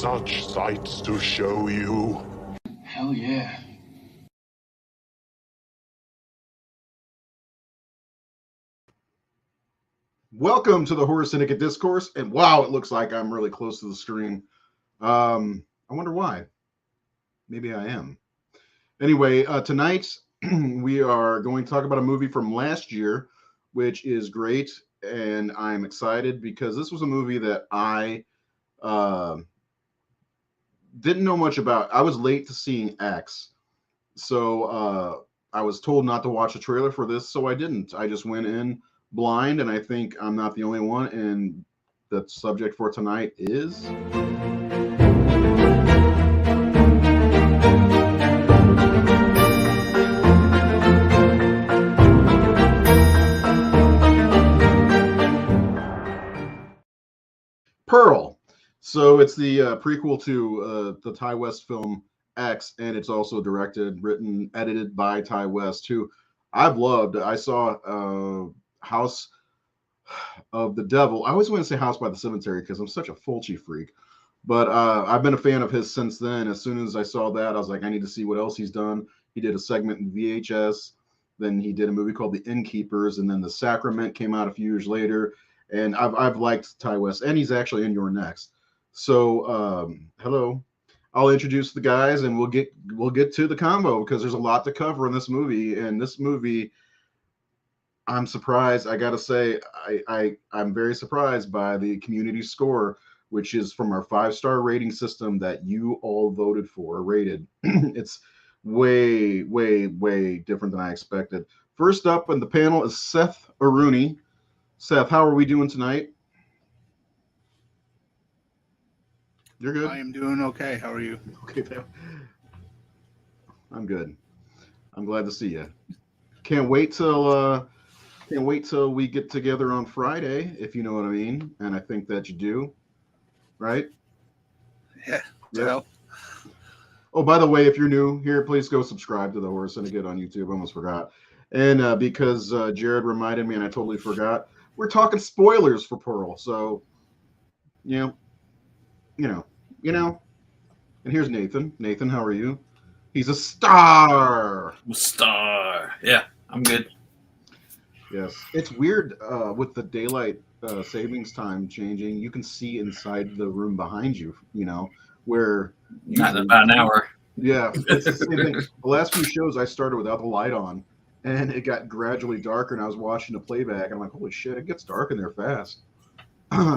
Such sights to show you. Hell yeah. Welcome to the Horror Syndicate Discourse, and wow, it looks like I'm really close to the screen. I wonder why. Maybe I am. Anyway, tonight we are going to talk about a movie from last year, which is great, and I'm excited because this was a movie that I didn't know much about. I was late to seeing X, so I was told not to watch a trailer for this, so I didn't. I just went in blind, and I think I'm not the only one, and the subject for tonight is Pearl. So it's the prequel to the Ty West film X, and it's also directed, written, edited by Ty West, who I've loved. I saw House of the Devil. I always want to say House by the Cemetery because I'm such a Fulci freak. But I've been a fan of his since then. As soon as I saw that, I was like, I need to see what else he's done. He did a segment in VHS. Then he did a movie called The Innkeepers, and then The Sacrament came out a few years later. And I've liked Ty West, and he's actually in Your Next. So hello, I'll introduce the guys, and we'll get to the combo because there's a lot to cover in this movie. And this movie, I'm surprised. I gotta say, I'm very surprised by the community score, which is from our 5-star rating system that you all voted for, rated. It's way different than I expected. First up on the panel is Seth Aruni. Seth, how are we doing tonight? You're good. I am doing okay. How are you? Okay, I'm good. I'm glad to see you. Can't wait till we get together on Friday, if you know what I mean. And I think that you do, right? Yeah. Well. Oh, by the way, if you're new here, please go subscribe to the Horror Syndicate on YouTube. I almost forgot. And because Jared reminded me and I totally forgot, we're talking spoilers for Pearl. So, you know. And here's Nathan. Nathan, how are you? He's a star. Yeah, I'm good. Yes. It's weird with the daylight savings time changing. You can see inside the room behind you, where... Not in about an hour. Yeah, it's the same thing. The last few shows I started without the light on, and it got gradually darker, and I was watching the playback, and I'm like, holy shit, it gets dark in there fast.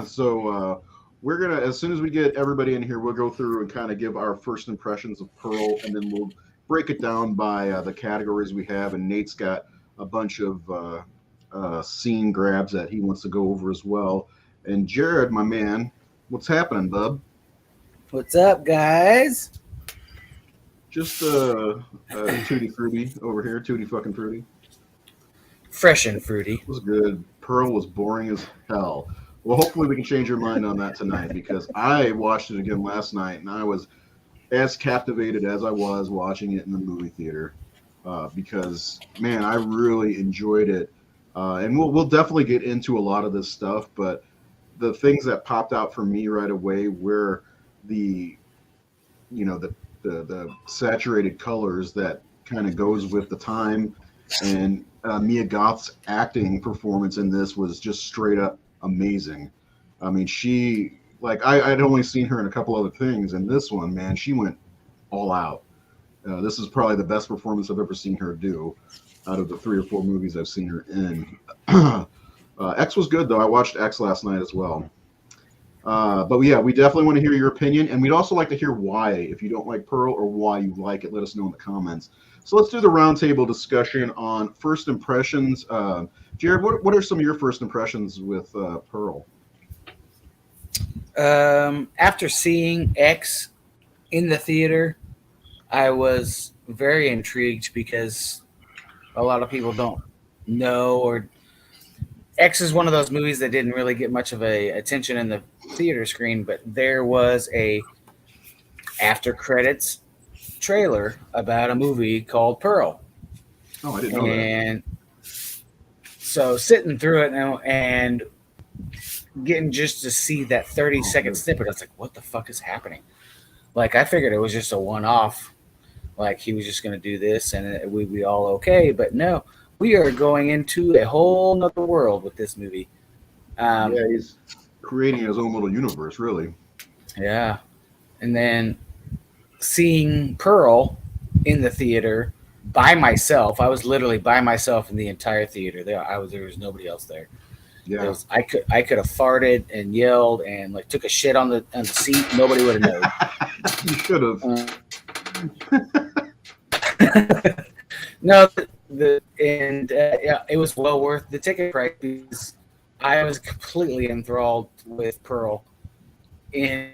So we're going to, as soon as we get everybody in here, we'll go through and kind of give our first impressions of Pearl, and then we'll break it down by the categories we have, and Nate's got a bunch of scene grabs that he wants to go over as well. And Jared, my man, what's happening, bub? What's up, guys? Just Tutti Frutti over here. Tutti fucking Frutti. Fresh and fruity. It was good. Pearl was boring as hell. Well, hopefully we can change your mind on that tonight, because I watched it again last night, and I was as captivated as I was watching it in the movie theater. Because, man, I really enjoyed it. And we'll definitely get into a lot of this stuff, but the things that popped out for me right away were the saturated colors that kind of goes with the time, and Mia Goth's acting performance in this was just straight up amazing. I mean, she, like, I'd only seen her in a couple other things, and this one, man, she went all out. This is probably the best performance I've ever seen her do out of the 3 or 4 movies I've seen her in. X was good though. I watched X last night as well. But yeah, we definitely want to hear your opinion, and we'd also like to hear why, if you don't like Pearl, or why you like it. Let us know in the comments. So let's do the roundtable discussion on first impressions. Jared, what are some of your first impressions with Pearl? After seeing X in the theater, I was very intrigued because a lot of people don't know, or X is one of those movies that didn't really get much of a attention in the theater screen, but there was a after credits trailer about a movie called Pearl. Oh, I didn't know that. And so sitting through it now and getting just to see that 30-second snippet, I was like, what the fuck is happening? Like, I figured it was just a one-off. Like, he was just going to do this and we'd be all okay. But no, we are going into a whole nother world with this movie. Yeah, he's creating his own little universe, really. Yeah. And then seeing Pearl in the theater by myself, I was literally by myself in the entire theater. There was nobody else there. Yeah, I could have farted and yelled and like took a shit on the seat. Nobody would have known. you should have. No, yeah, it was well worth the ticket price because I was completely enthralled with Pearl. And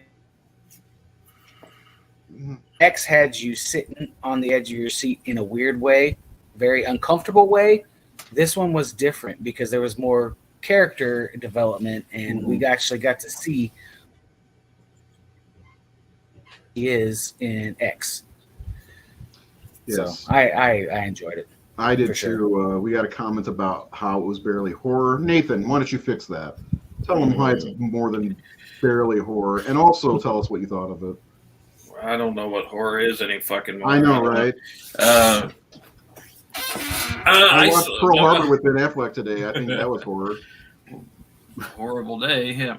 X had you sitting on the edge of your seat in a weird way, very uncomfortable way. This one was different because there was more character development, and we actually got to see he is in X. Yes. So I enjoyed it. I did too. Sure. We got a comment about how it was barely horror. Nathan, why don't you fix that? Tell them why it's more than barely horror, and also tell us what you thought of it. I don't know what horror is any fucking more. I know, right? I watched Pearl Harbor with Ben Affleck today. I think that was horror. Horrible day. Yeah.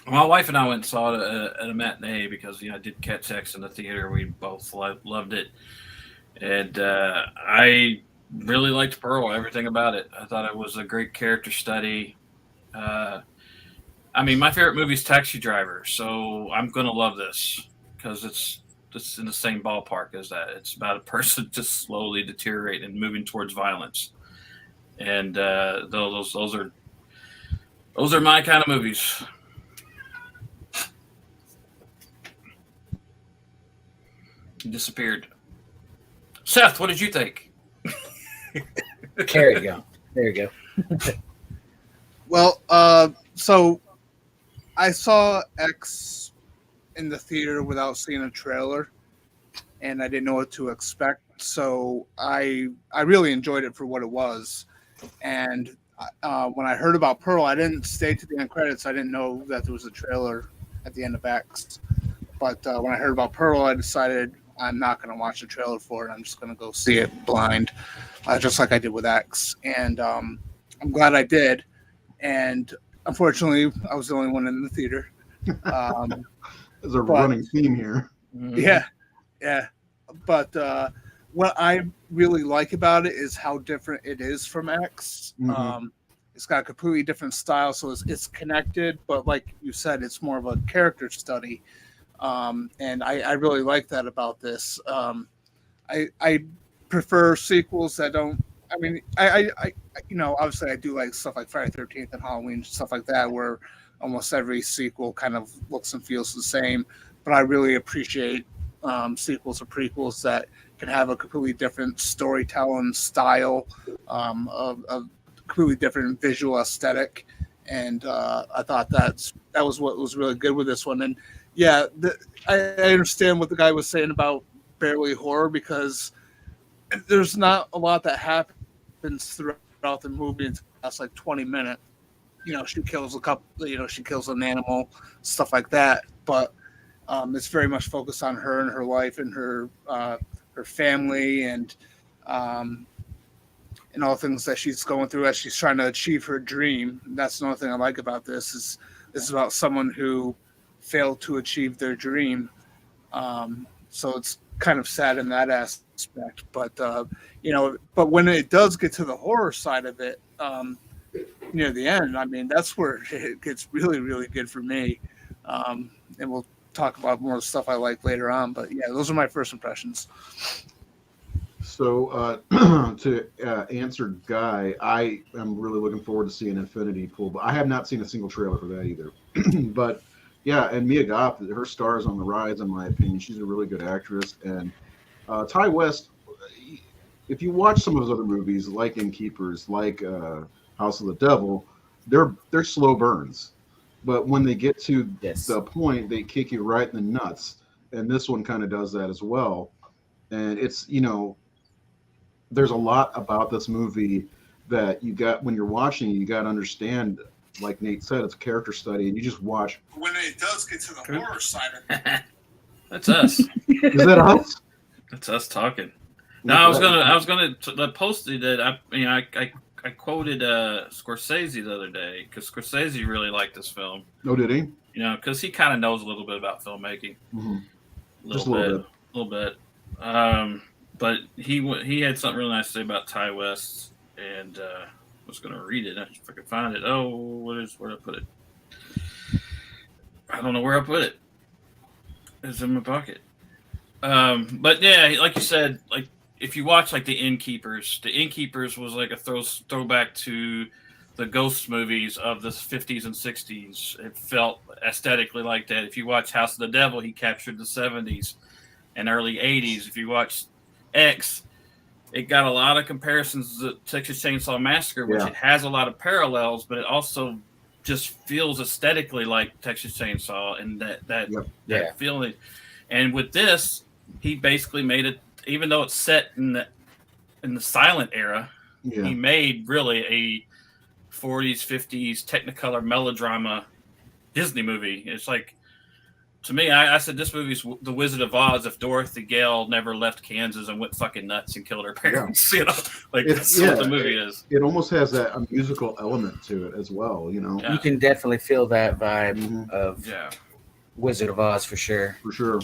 My wife and I went and saw it at a matinee because I did catch X in the theater. We both loved it, and I really liked Pearl. Everything about it. I thought it was a great character study. I mean, my favorite movie is Taxi Driver, so I'm going to love this because it's in the same ballpark as that. It's about a person just slowly deteriorating and moving towards violence, and those are my kind of movies. He disappeared. Seth, what did you think? There you go. There you go. Well, so I saw X in the theater without seeing a trailer, and I didn't know what to expect. So I really enjoyed it for what it was. And when I heard about Pearl, I didn't stay to the end credits. I didn't know that there was a trailer at the end of X. But when I heard about Pearl, I decided I'm not going to watch the trailer for it. I'm just going to go see it blind, just like I did with X. And I'm glad I did. And unfortunately, I was the only one in the theater. There's a running theme here. Yeah. But what I really like about it is how different it is from X. Mm-hmm. It's got a completely different style, so it's connected. But like you said, it's more of a character study. And I really like that about this. I prefer sequels that don't. I mean, I obviously I do like stuff like Friday the 13th and Halloween, stuff like that, where almost every sequel kind of looks and feels the same. But I really appreciate sequels or prequels that can have a completely different storytelling style, a completely different visual aesthetic. And I thought that was what was really good with this one. And yeah, I understand what the guy was saying about barely horror, because there's not a lot that happens throughout the movie until that's like 20 minutes. She kills a couple, she kills an animal, stuff like that. But it's very much focused on her and her life and her family and all the things that she's going through as she's trying to achieve her dream. And that's another thing I like about this is about someone who failed to achieve their dream. So it's kind of sad in that aspect. aspect. But but when it does get to the horror side of it, near the end, I mean, that's where it gets really, really good for me. And we'll talk about more of the stuff I like later on. But yeah, those are my first impressions. So to answer Guy, I am really looking forward to seeing Infinity Pool, but I have not seen a single trailer for that either. But yeah, and Mia Goth, her star is on the rise, in my opinion. She's a really good actress. And Ty West, if you watch some of his other movies, like Innkeepers, like House of the Devil, they're slow burns. But when they get to the point, they kick you right in the nuts. And this one kind of does that as well. And it's, there's a lot about this movie that you got when you're watching, you got to understand, like Nate said, it's a character study, and you just watch. When it does get to the horror side of it. That's us. Is that us? That's us talking. No, I was gonna post that. I quoted Scorsese the other day because Scorsese really liked this film. Oh, did he? Because he kind of knows a little bit about filmmaking. Mm-hmm. Just a little bit. But he had something really nice to say about Ty West, and I was going to read it if I could find it. Oh, where did I put it? I don't know where I put it. It's in my pocket. But yeah, like you said, like if you watch like the Innkeepers was like a throwback to the ghost movies of the 50s and 60s. It felt aesthetically like that. If you watch House of the Devil, he captured the 70s and early 80s. If you watch X, it got a lot of comparisons to Texas Chainsaw Massacre, which it has a lot of parallels, but it also just feels aesthetically like Texas Chainsaw and that feeling. And with this, he basically made it, even though it's set in the silent era, he made really a 40s, 50s Technicolor melodrama Disney movie. It's like, to me, I said this movie's The Wizard of Oz if Dorothy Gale never left Kansas and went fucking nuts and killed her parents. That's what the movie is. It almost has a musical element to it as well. You can definitely feel that vibe of Wizard of Oz for sure. For sure.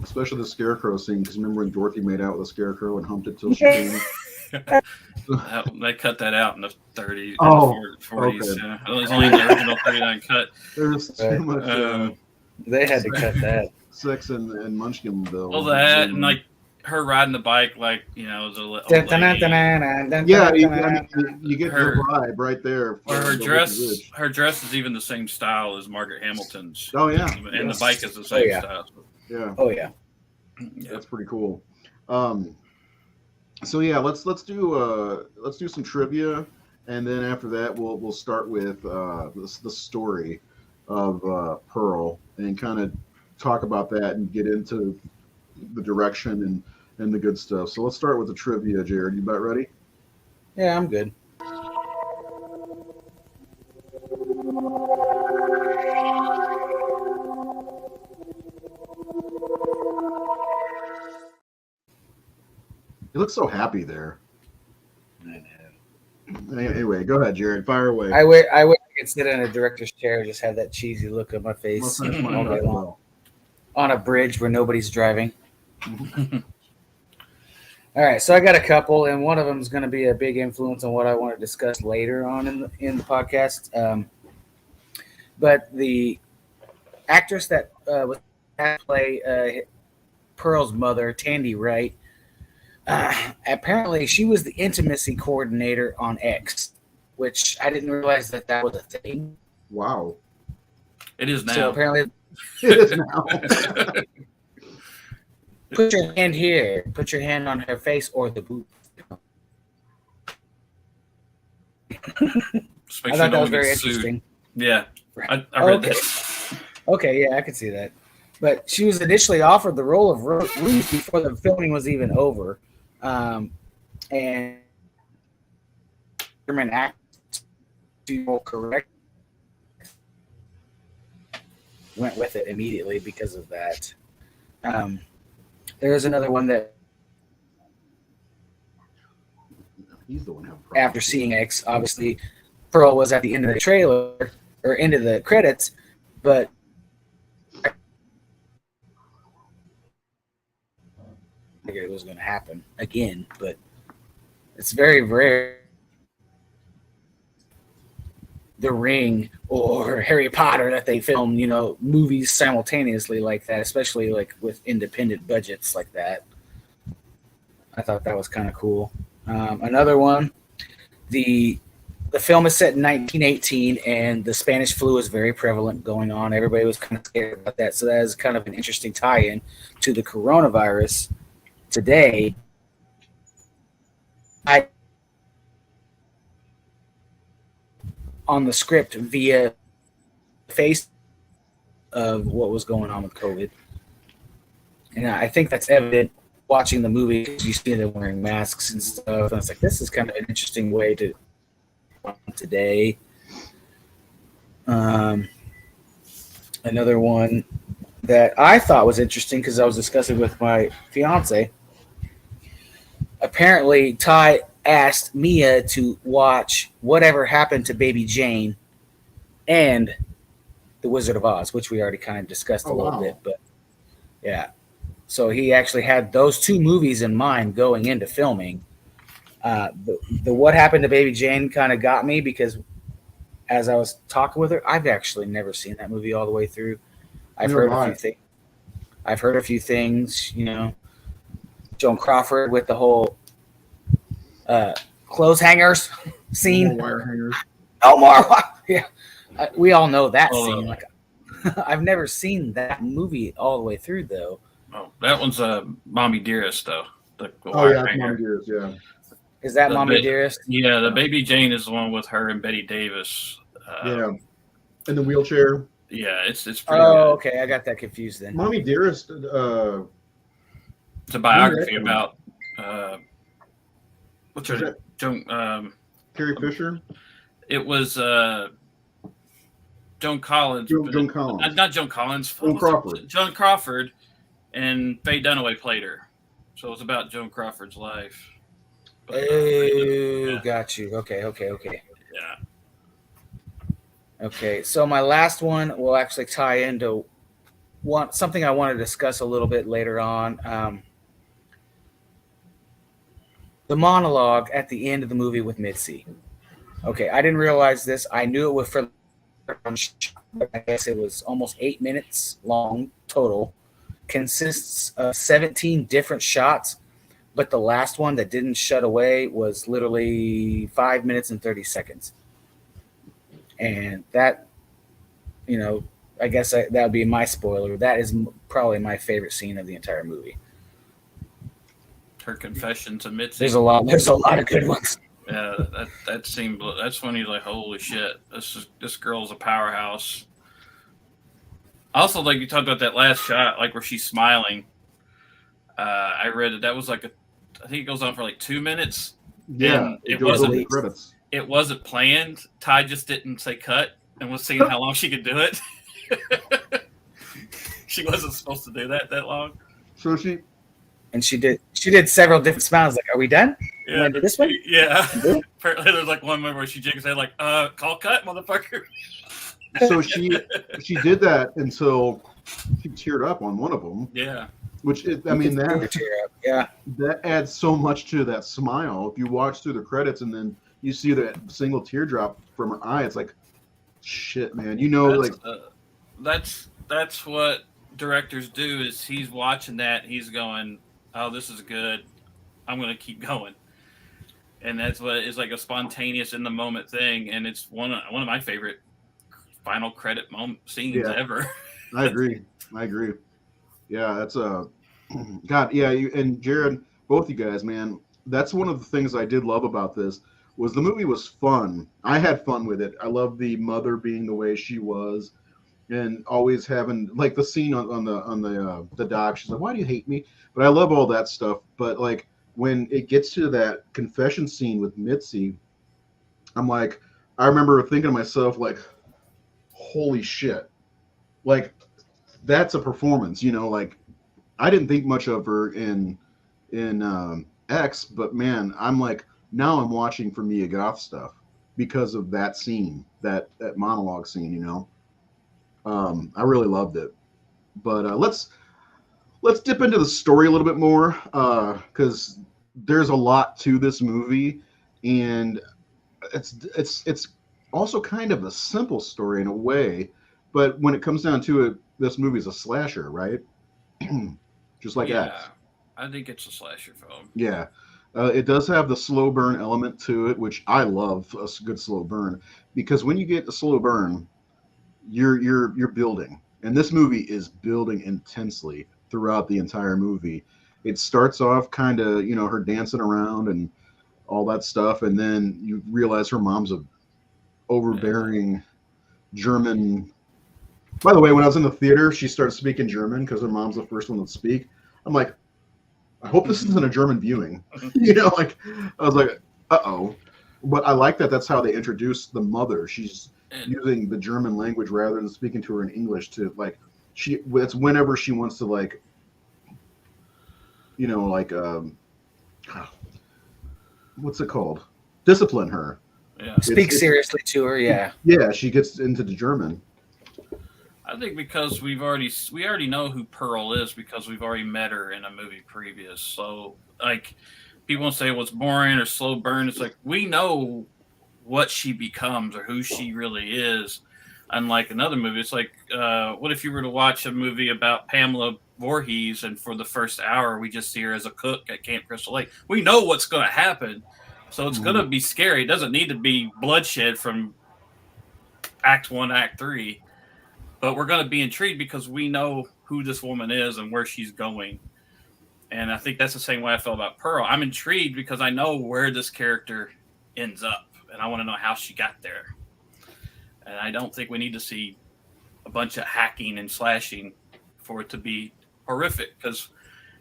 Especially the scarecrow scene, because remember when Dorothy made out with a scarecrow and humped it till she came? They cut that out in the 30s, 40s. Okay. Yeah. It was only the original 39 cut. There's too much. They had to cut that. Sex and Munchkinville. All that and like her riding the bike, like the old lady. You get her vibe right there. Her dress is even the same style as Margaret Hamilton's. Oh yeah, and the bike is the same style. Yeah. Oh yeah. That's pretty cool. So yeah, let's do some trivia, and then after that we'll start with the story of Pearl and kind of talk about that and get into the direction and the good stuff. So let's start with the trivia, Jared. You about ready? Yeah, I'm good. You look so happy there. I know. Anyway, go ahead, Jared. Fire away. I wish I could sit in a director's chair and just have that cheesy look on my face all day long. On a bridge where nobody's driving. All right, so I got a couple, and one of them is going to be a big influence on what I want to discuss later on in the podcast. But the actress that was to play Pearl's mother, Tandy Wright, apparently she was the intimacy coordinator on X, which I didn't realize that was a thing. Wow. It is now. So apparently it is now. Put your hand here. Put your hand on her face or the boob. I thought that was very interesting. Yeah, I read that. Okay, yeah, I could see that. But she was initially offered the role of Ruth before the filming was even over. And German actor correct went with it immediately because of that. There's another one that he's the one after seeing X, obviously Pearl was at the end of the trailer or end of the credits, but figured it was going to happen again, but it's very rare. The Ring or Harry Potter that they film, movies simultaneously like that, especially like with independent budgets like that. I thought that was kind of cool. Another one, the film is set in 1918, and the Spanish flu is very prevalent going on. Everybody was kind of scared about that, so that is kind of an interesting tie-in to the coronavirus today. On the script via face of what was going on with COVID. And I think that's evident watching the movie because you see them wearing masks and stuff. And it's like, this is kind of an interesting way to today. Another one that I thought was interesting because I was discussing with my fiance. Apparently, Ty asked Mia to watch Whatever Happened to Baby Jane and The Wizard of Oz, which we already kind of discussed a little bit. But yeah, so he actually had those two movies in mind going into filming. The What Happened to Baby Jane kind of got me because as I was talking with her, I've actually never seen that movie all the way through. I've heard a few things, Joan Crawford with the whole clothes hangers scene. Wire hangers. No more. Yeah, we all know that scene. Like, I've never seen that movie all the way through, though. Oh, that one's Mommy Dearest, though. Mommy Dearest. Yeah. Is that Mommy Dearest? Yeah, the Baby Jane is the one with her and Betty Davis. Yeah, in the wheelchair. Yeah, it's pretty. Oh, okay, I got that confused then. Mommy Dearest. It's a biography about what's her name? Joan. Carrie Fisher. It was Joan Collins. Joan Collins. Not Joan Collins. Joan Crawford. Joan Crawford, and Faye Dunaway played her. So it was about Joan Crawford's life. But, yeah. Got you. Okay. Yeah. Okay, so my last one will actually tie into something I want to discuss a little bit later on. The monologue at the end of the movie with Mitzi. Okay, I didn't realize this. I knew it was for, I guess it was almost 8 minutes long total. Consists of 17 different shots, but the last one that didn't shut away was literally 5 minutes and 30 seconds. And that, I guess that would be my spoiler. That is probably my favorite scene of the entire movie. Her confession to Mitzi. There's a lot of good ones. Yeah, that scene. That's when you're like, holy shit, this girl's a powerhouse. Also, like you talked about that last shot, like where she's smiling. I read that was like I think it goes on for like 2 minutes. Yeah, it wasn't credits. It wasn't planned. Ty just didn't say cut and was seeing how long she could do it. She wasn't supposed to do that long. So she did several different smiles. Like, are we done? Yeah. Want to do this one? Yeah. Apparently, there's like one moment where she jigs head like, call cut, motherfucker. So she did that until she teared up on one of them. Yeah. That adds so much to that smile. If you watch through the credits and then you see that single teardrop from her eye, it's like, shit, man. That's what directors do. Is he's watching that, he's going, oh, this is good, I'm going to keep going, and that's what is like a spontaneous in the moment thing, and it's one of my favorite final credit scenes ever. I agree. Yeah, that's God. Yeah, you and Jared, both you guys, man. That's one of the things I did love about this. Was the movie was fun. I had fun with it. I love the mother being the way she was, and always having like the scene on the dock. She's like, "Why do you hate me?" But I love all that stuff. But like when it gets to that confession scene with Mitzi, I'm like, I remember thinking to myself like, "Holy shit!" Like that's a performance. Like I didn't think much of her in X, but man, I'm like. Now I'm watching for Mia Goth stuff because of that scene, that monologue scene. I really loved it. But let's let's dip into the story a little bit more, because there's a lot to this movie, and it's also kind of a simple story in a way, but when it comes down to it, this movie's a slasher, right? Just like Yeah, X. I think it's a slasher film. Yeah. It does have the slow burn element to it, which I love, a good slow burn, because when you get a slow burn, you're building, and this movie is building intensely throughout the entire movie. It starts off kind of, her dancing around and all that stuff, and then you realize her mom's a overbearing German. By the way, when I was in the theater, she started speaking German because her mom's the first one to speak. I'm like, I hope this isn't a German viewing. Like, I was like, uh-oh. But I like that that's how they introduce the mother. She's using the German language rather than speaking to her in English to, like, it's whenever she wants to, like, what's it called? Discipline her. Yeah. Speak seriously to her, yeah. Yeah, she gets into the German. I think because we already know who Pearl is because we've already met her in a movie previous. So, like, people say what's boring or slow burn. It's like we know what she becomes or who she really is. Unlike another movie, it's like, what if you were to watch a movie about Pamela Voorhees and for the first hour we just see her as a cook at Camp Crystal Lake? We know what's going to happen, so it's going to be scary. It doesn't need to be bloodshed from Act 1, Act 3. But we're going to be intrigued because we know who this woman is and where she's going. And I think that's the same way I felt about Pearl. I'm intrigued because I know where this character ends up. And I want to know how she got there. And I don't think we need to see a bunch of hacking and slashing for it to be horrific. Because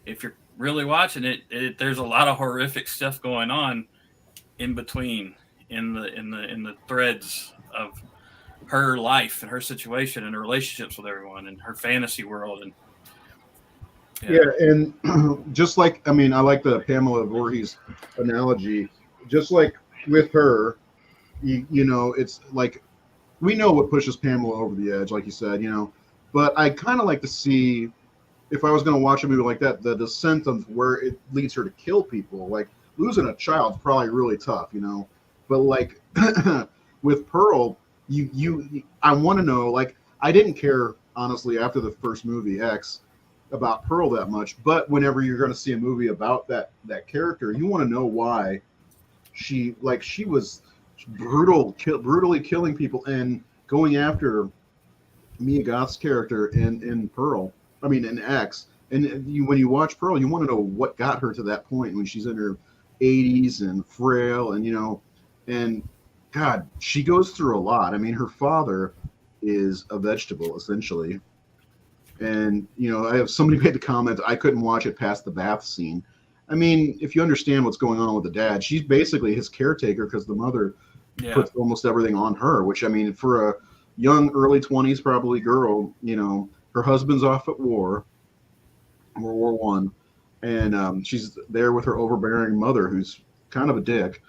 if you're really watching it, there's a lot of horrific stuff going on in between in the threads of her life and her situation and her relationships with everyone and her fantasy world. And and just like, I like the Pamela Voorhees analogy. Just like with her, it's like we know what pushes Pamela over the edge, like you said, but I kind of like to see, if I was going to watch a movie like that, the descent of where it leads her to kill people. Like, losing a child's probably really tough, but like with Pearl, I want to know, like, I didn't care, honestly, after the first movie, X, about Pearl that much, but whenever you're going to see a movie about that character, you want to know why she was brutally killing people and going after Mia Goth's character in Pearl, in X, and when you watch Pearl, you want to know what got her to that point when she's in her 80s and frail, and God, she goes through a lot. Her father is a vegetable, essentially. And, I have somebody made the comment, I couldn't watch it past the bath scene. If you understand what's going on with the dad, she's basically his caretaker because the mother puts almost everything on her, which, for a young, early 20s probably girl, her husband's off at war, World War One, and she's there with her overbearing mother who's kind of a dick.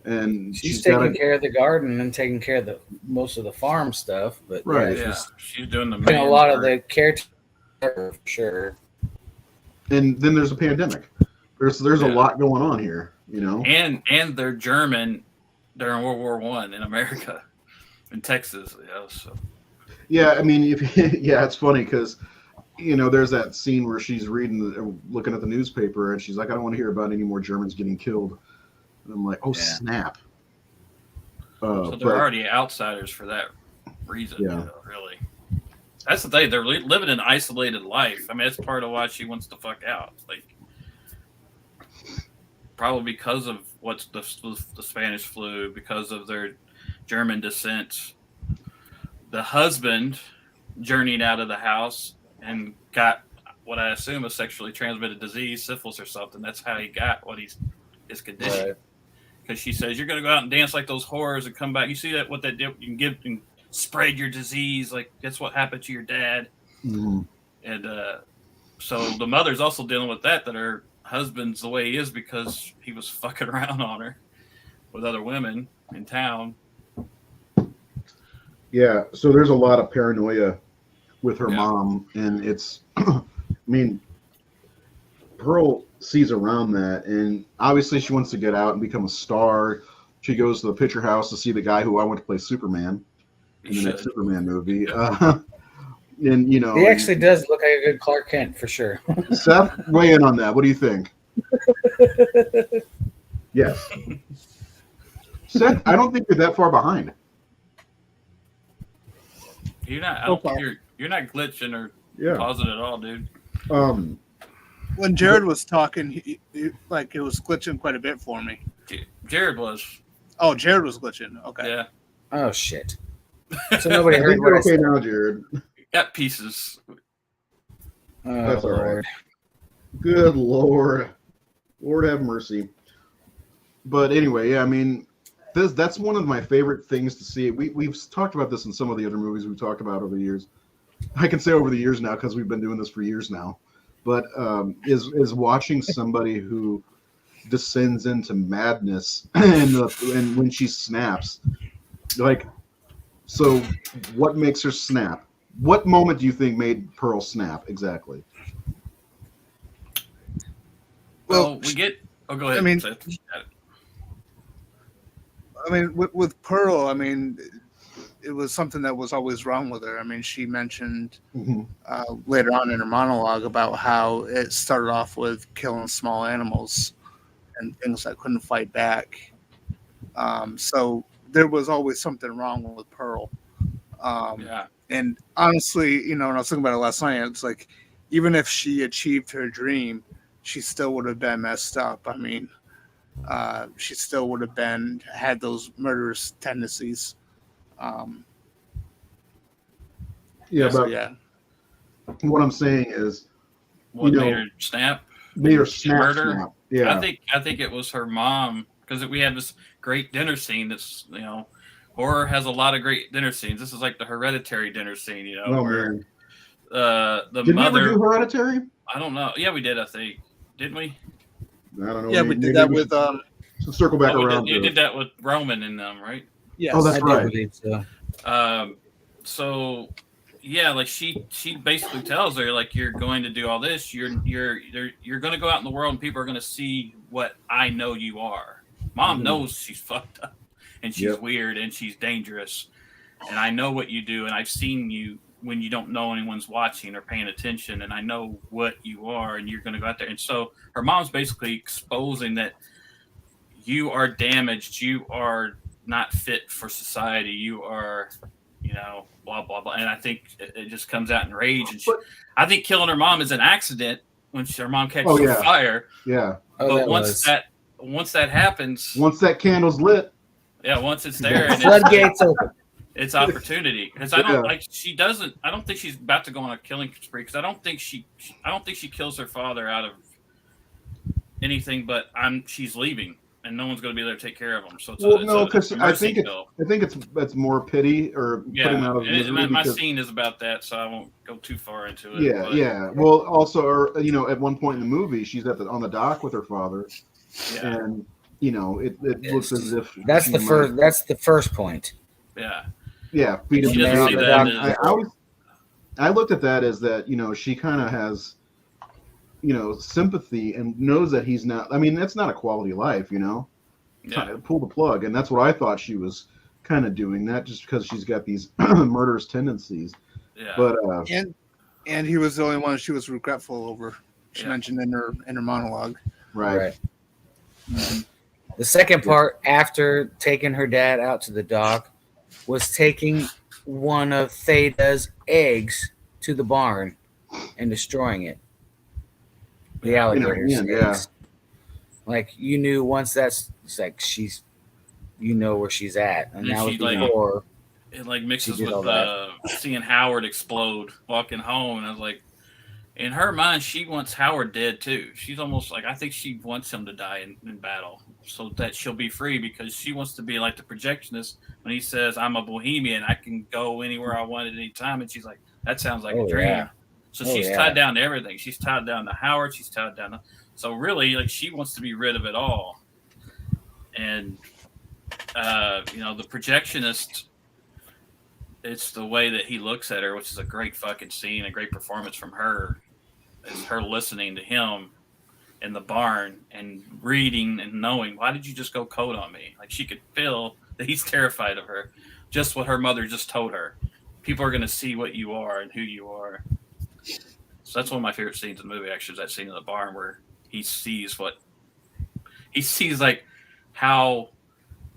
And she's taking care of the garden and taking care of most of the farm stuff, but right, she's doing a lot of the caretaker for sure. And then there's a pandemic. There's a lot going on here, And they're German during World War One in America, in Texas. So. Yeah, it's funny because there's that scene where she's looking at the newspaper, and she's like, I don't want to hear about any more Germans getting killed. And I'm like, oh, snap. So they're already outsiders for that reason, really. That's the thing. They're living an isolated life. That's part of why she wants to fuck out. Like, probably because of what's the Spanish flu, because of their German descent. The husband journeyed out of the house and got what I assume a sexually transmitted disease, syphilis or something. That's how he got his condition. Right. Because she says, you're going to go out and dance like those whores and come back. You see what that did? You can give and spread your disease. Like, that's what happened to your dad. Mm-hmm. And so the mother's also dealing with that her husband's the way he is because he was fucking around on her with other women in town. Yeah, so there's a lot of paranoia with her mom, and it's, Pearl sees around that, and obviously she wants to get out and become a star. She goes to the picture house to see the guy who I want to play Superman in the next Superman movie. And he actually does look like a good Clark Kent for sure. Seth, weigh in on that. What do you think? Yes. Seth, I don't think you're that far behind. You're not. I don't think you're not glitching or pausing at all, dude. When Jared was talking, he like it was glitching quite a bit for me. Jared was. Oh, Jared was glitching. Okay. Yeah. Oh shit. So nobody heard what you're I said. now, Jared. Got pieces. Oh, That's all right. Lord. Good Lord. Lord have mercy. But anyway, yeah, I mean, that's one of my favorite things to see. We've talked about this in some of the other movies we've talked about over the years. I can say over the years now because we've been doing this for years now. But is watching somebody who descends into madness and when she snaps, like, so what makes her snap? What moment do you think made Pearl snap exactly? Well, we get. Oh, go ahead. I mean, with Pearl, I mean, it was something that was always wrong with her. I mean, she mentioned later on in her monologue about how it started off with killing small animals and things that couldn't fight back. So there was always something wrong with Pearl. And honestly, you know, when I was thinking about it last night, it's like, even if she achieved her dream, she still would have been messed up. I mean, she still would have had those murderous tendencies. What I'm saying is, what made her snap? Made her snap. Yeah, I think it was her mom, because we had this great dinner scene. That's, you know, horror has a lot of great dinner scenes. This is like the Hereditary dinner scene, you know, where the did mother. Did we ever do Hereditary? I don't know. Yeah, we did. I think, didn't we? I don't know. Yeah, we did that with. Circle back around. You did that with Roman and them, right? Yes. Oh, that's right. So yeah, like she basically tells her, like, you're going to do all this. You're going to go out in the world and people are going to see what I know you are. Mom knows she's fucked up and she's weird and she's dangerous, and I know what you do, and I've seen you when you don't know anyone's watching or paying attention, and I know what you are, and you're going to go out there. And so her mom's basically exposing that you are damaged, you are not fit for society, you are, you know, blah blah blah. And I think it just comes out in rage. And I think killing her mom is an accident when her mom catches on fire. Yeah. But once that happens, once that candle's lit, once it's there, and floodgates open. It's opportunity. Because I don't I don't think she's about to go on a killing spree, because I don't think she kills her father out of anything, but she's leaving. And no one's going to be there to take care of them. So it's I think it's more pity or put him out of misery. My scene is about that, so I won't go too far into it. Yeah. Well, also, you know, at one point in the movie, she's on the dock with her father, and you know, it looks as if that's the first point. Yeah. Feed him. I looked at that as that, you know, she kind of has, you know, sympathy and knows that he's not. I mean, that's not a quality life, you know. Pull the plug, and that's what I thought she was kind of doing. That just because she's got these murderous tendencies. Yeah. But and he was the only one she was regretful over. She mentioned in her monologue. Right. The second part, after taking her dad out to the dock, was taking one of Theta's eggs to the barn and destroying it. The alligators. Yeah. Like, you knew once it's like you know where she's at. And that was before. It like mixes with seeing Howard explode walking home. And I was like, in her mind, she wants Howard dead too. She's almost like, I think she wants him to die in battle so that she'll be free, because she wants to be like the projectionist when he says, I'm a bohemian, I can go anywhere I want at any time. And she's like, that sounds like a dream. Yeah. So she's tied down to everything. She's tied down to Howard. She's tied down to... So really, like, she wants to be rid of it all. And, you know, the projectionist, it's the way that he looks at her, which is a great fucking scene, a great performance from her. It's her listening to him in the barn and reading and knowing, why did you just go cold on me? Like, she could feel that he's terrified of her. Just what her mother just told her. People are going to see what you are and who you are. So that's one of my favorite scenes in the movie, actually, is that scene in the barn where he sees like how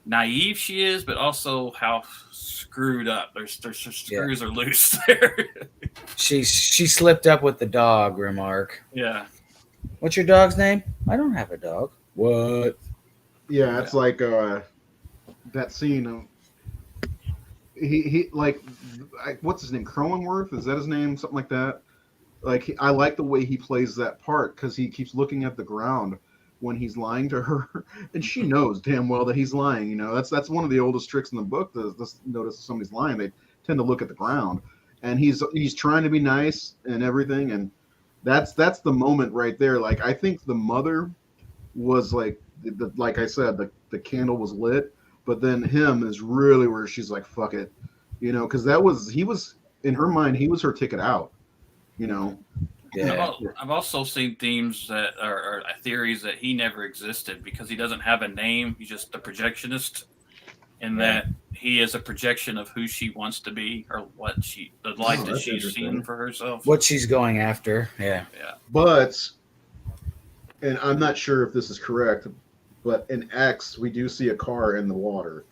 naive she is, but also how screwed up. There's screws are loose there. She slipped up with the dog remark. Yeah. What's your dog's name? I don't have a dog. What? Yeah, it's like that scene of he like what's his name? Cronenworth? Is that his name? Something like that. Like, I like the way he plays that part because he keeps looking at the ground when he's lying to her, and she knows damn well that he's lying. You know, that's one of the oldest tricks in the book. This notice if somebody's lying, they tend to look at the ground, and he's trying to be nice and everything, and that's the moment right there. Like, I think the mother was like like I said, the candle was lit, but then him is really where she's like, fuck it, you know, because he was in her mind, he was her ticket out. You know, Yeah. I've also seen themes that are theories that he never existed because he doesn't have a name. He's just a projectionist, and that he is a projection of who she wants to be or the life that she's seen for herself. What she's going after. Yeah. Yeah. But, and I'm not sure if this is correct, but in X we do see a car in the water.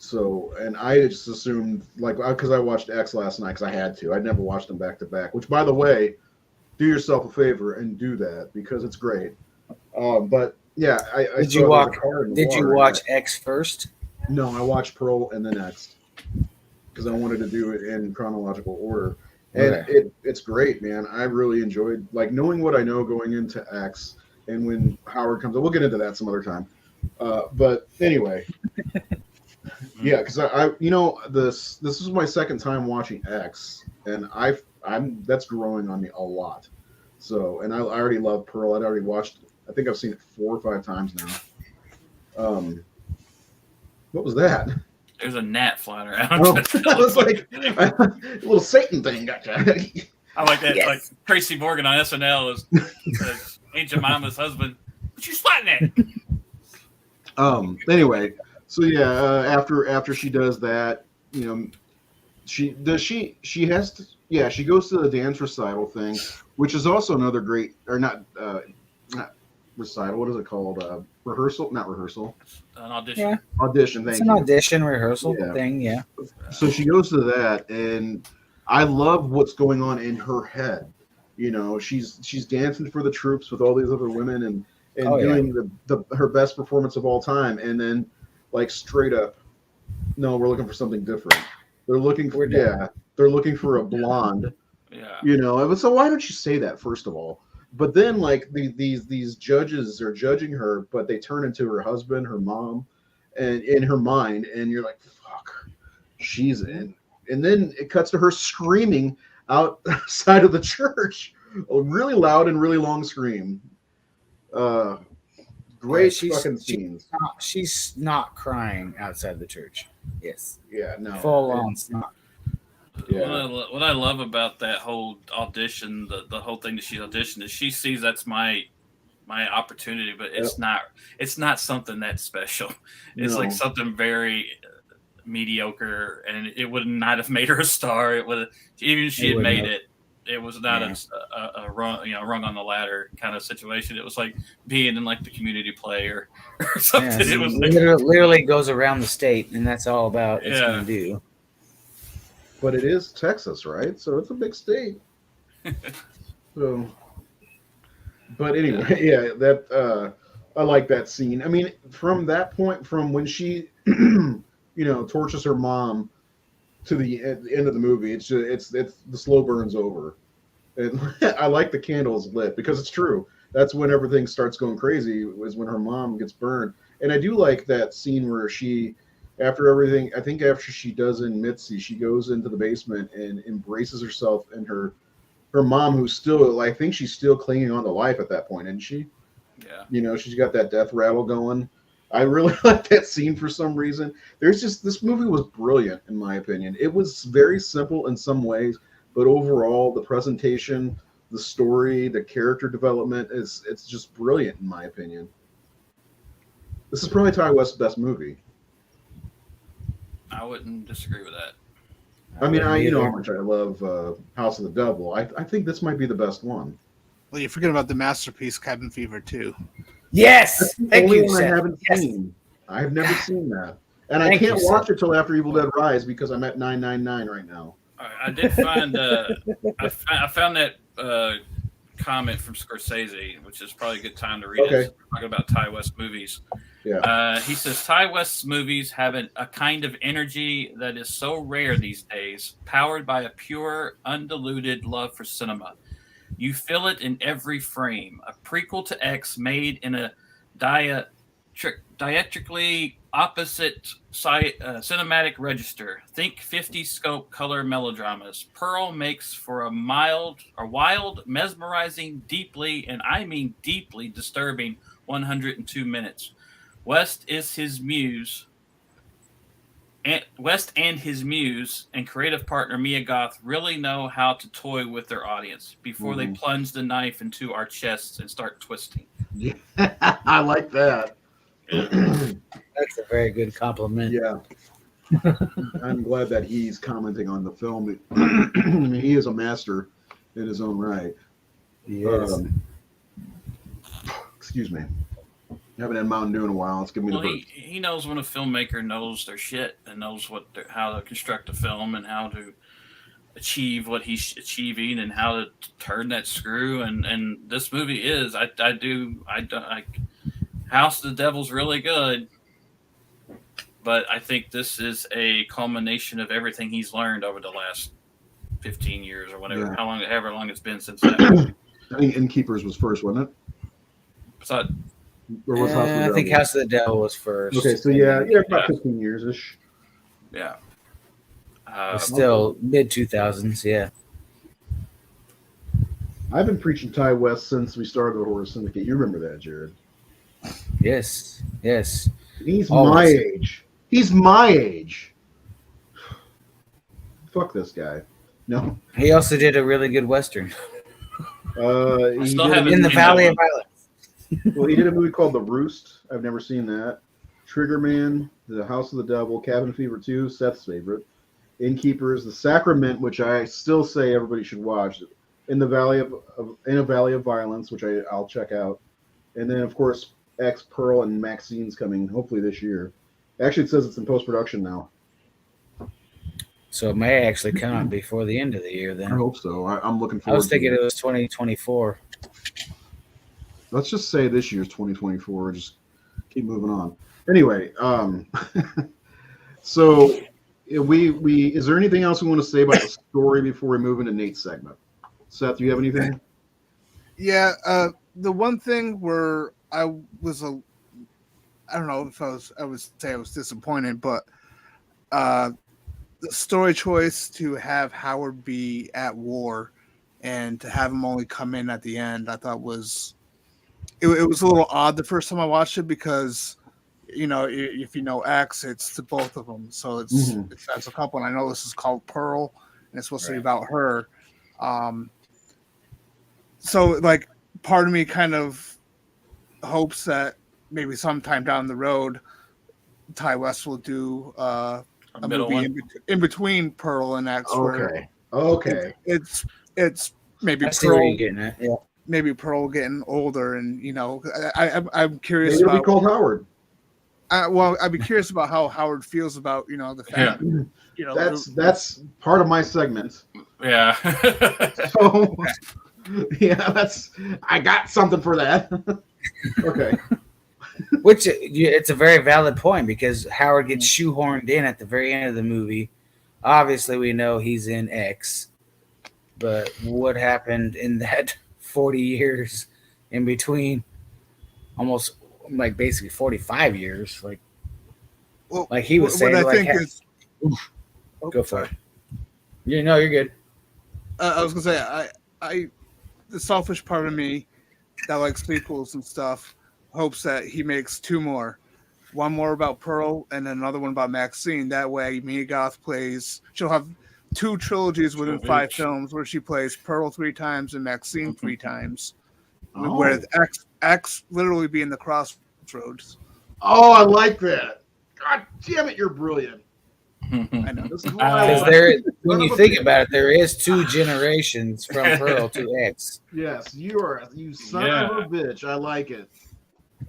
So, and I just assumed, like, because I watched X last night because I had to. I'd never watched them back to back. Which, by the way, do yourself a favor and do that because it's great. But yeah, Did you watch X first? No, I watched Pearl and then X because I wanted to do it in chronological order. And it's great, man. I really enjoyed, like, knowing what I know going into X, and when Howard comes, we'll get into that some other time. But anyway. Yeah, because I you know, this is my second time watching X, and I'm that's growing on me a lot. So, and I already love Pearl. I'd already watched. I think I've seen it 4 or 5 times now. What was that? There's a gnat flying around. Oh, I was like a little Satan thing. Gotcha. I like that. Yes. Like Tracy Morgan on SNL is Aunt Jemima's husband. What you swatting at? Anyway. So yeah, after she does that, you know, she has to, yeah, she goes to the dance recital thing, which is also another great, or not recital. What is it called? Rehearsal? Not rehearsal. An audition. Yeah. Audition. It's an audition rehearsal thing. Yeah. So she goes to that, and I love what's going on in her head. You know, she's dancing for the troops with all these other women and doing her best performance of all time, and then, like, straight up, no, we're looking for something different. They're looking for they're looking for a blonde. Yeah. You know, so why don't you say that first of all? But then, like, these judges are judging her, but they turn into her husband, her mom, and in her mind, and you're like, fuck, she's in. And then it cuts to her screaming outside of the church, a really loud and really long scream. Great fucking scenes. She's not crying outside the church. Yes. Yeah, no. Full on snot. Yeah. What I love about that whole audition, the whole thing that she's auditioned, is she sees that's my opportunity, but it's not something that's special. It's like something very mediocre, and it would not have made her a star. It would, even if she had made it. It was not a rung on the ladder kind of situation. It was like being in, like, the community play or something. Yeah, it was literally goes around the state, and that's all about it's going to do. But it is Texas, right? So it's a big state. So, but anyway, that I like that scene. I mean, from that point, from when she, you know, tortures her mom to the end of the movie, it's the slow burn's over. And I like the candles lit because it's true. That's when everything starts going crazy, is when her mom gets burned. And I do like that scene where she, after everything, I think after she does in Mitzi, she goes into the basement and embraces herself and her mom, who's still, I think she's still clinging on to life at that point, isn't she? Yeah. You know, she's got that death rattle going. I really like that scene for some reason. This movie was brilliant, in my opinion. It was very simple in some ways, but overall, the presentation, the story, the character development it's just brilliant in my opinion. This is probably Ty West's best movie. I wouldn't disagree with that. I mean, you know how much I love House of the Devil. I think this might be the best one. Well, you're forgetting about the masterpiece, Cabin Fever 2. Yes, That's the thank only you, one I Seth. haven't Yes. seen. I have never seen that, and I Thank can't you, watch Seth. it till after Evil Dead Rise because I'm at 999 right now. I did find I found that comment from Scorsese, which is probably a good time to read Okay. it. Talking about Ty West movies. Yeah. He says Ty West's movies have a kind of energy that is so rare these days, powered by a pure, undiluted love for cinema. You feel it in every frame. A prequel to X made in a diametrically opposite cinematic register. Think 50 scope color melodramas. Pearl makes for a wild, mesmerizing, deeply, and I mean deeply disturbing 102 minutes. West and his muse and creative partner Mia Goth really know how to toy with their audience before they plunge the knife into our chests and start twisting. Yeah. I like that. That's a very good compliment. Yeah. I'm glad that he's commenting on the film. I mean, he is a master in his own right. Yes. Excuse me. Haven't had Mountain Dew in a while. It's giving me the burp. He knows when a filmmaker knows their shit and knows how to construct a film and how to achieve what he's achieving and how to turn that screw. And this movie is House of the Devil's really good, but I think this is a culmination of everything he's learned over the last 15 years or whatever, however long it's been since that. I think Innkeepers was first, wasn't it? So, Or was House of the I Devil? think House of the Devil was first. Okay, so about 15 years ish. yeah. Still mid 2000s, yeah. I've been preaching Ty West since we started the Horror Syndicate. You remember that, Jared? Yes. He's Always. my age. He's my age. Fuck this guy. No. He also did a really good Western. He still did haven't In the seen Valley that of Violence. Well, he did a movie called The Roost. I've never seen that. Triggerman, The House of the Devil, Cabin Fever 2, Seth's favorite. Innkeepers, The Sacrament, which I still say everybody should watch. In a Valley of Violence, which I'll check out. And then, of course, X, Pearl, and Maxine's coming hopefully this year. Actually, it says it's in post-production now. So it may actually come out before the end of the year I then. hope so. I'm looking I forward was thinking to it was 2024. Let's just say this year's 2024. Just keep moving on. Anyway, so we is there anything else we want to say about the story before we move into Nate's segment? Seth, do you have anything? Yeah, the one thing where I don't know if I would say I was disappointed, but the story choice to have Howard be at war and to have him only come in at the end, I thought it was a little odd the first time I watched it because, you know, if you know X, it's to both of them. So it's as a couple, and I know this is called Pearl, and it's supposed to be about her. So, like, part of me kind of hopes that maybe sometime down the road, Ty West will do a movie in between Pearl and X. Okay. It's maybe I see where Pearl. you're getting at. Yeah. Maybe Pearl getting older, and you know, I'm curious Maybe it'll about. be called Howard. Well, I'd be curious about how Howard feels about the fact. You know, That's part of my segment. Yeah. So yeah, I got something for that. Okay. Which it's a very valid point because Howard gets shoehorned in at the very end of the movie. Obviously, we know he's in X, but what happened in that 40 years in between? Almost like basically 45 years. Like he was saying. What I think is, go for it. You're good. I was gonna say I the selfish part of me that likes sequels and stuff hopes that he makes two more. One more about Pearl and another one about Maxine. That way Mia Goth she'll have 2 trilogies within True 5 each. films where she plays Pearl 3 times and Maxine 3 times, Oh. with X literally being the crossroads. Oh, I like that. God damn it, you're brilliant. I know. This is what I Because want. there, when Son you of a think bitch. about it, there is 2 generations from Pearl to X. Yes, you son of a bitch. I like it.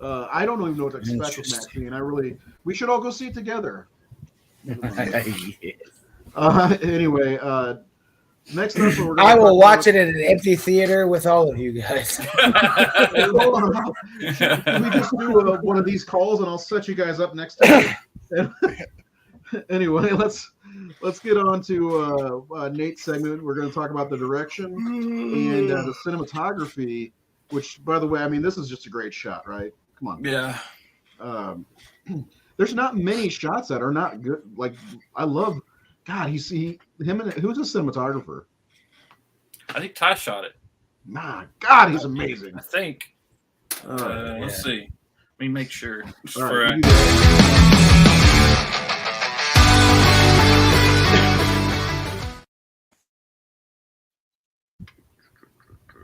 I don't even know what to expect with Maxine. We should all go see it together. Anyway, next up, we're gonna I will talk watch about- it at an empty theater with all of you guys. Hold on. Can we just do one of these calls and I'll set you guys up next time? Anyway, let's get on to Nate's segment. We're going to talk about the direction and the cinematography, which, by the way, I mean, this is just a great shot, right? Come on. Yeah. There's not many shots that are not good. Like, I love, God, who's a cinematographer? I think Ty shot it. Nah, God, he's amazing. I think. Let's see. Let me make sure. All right,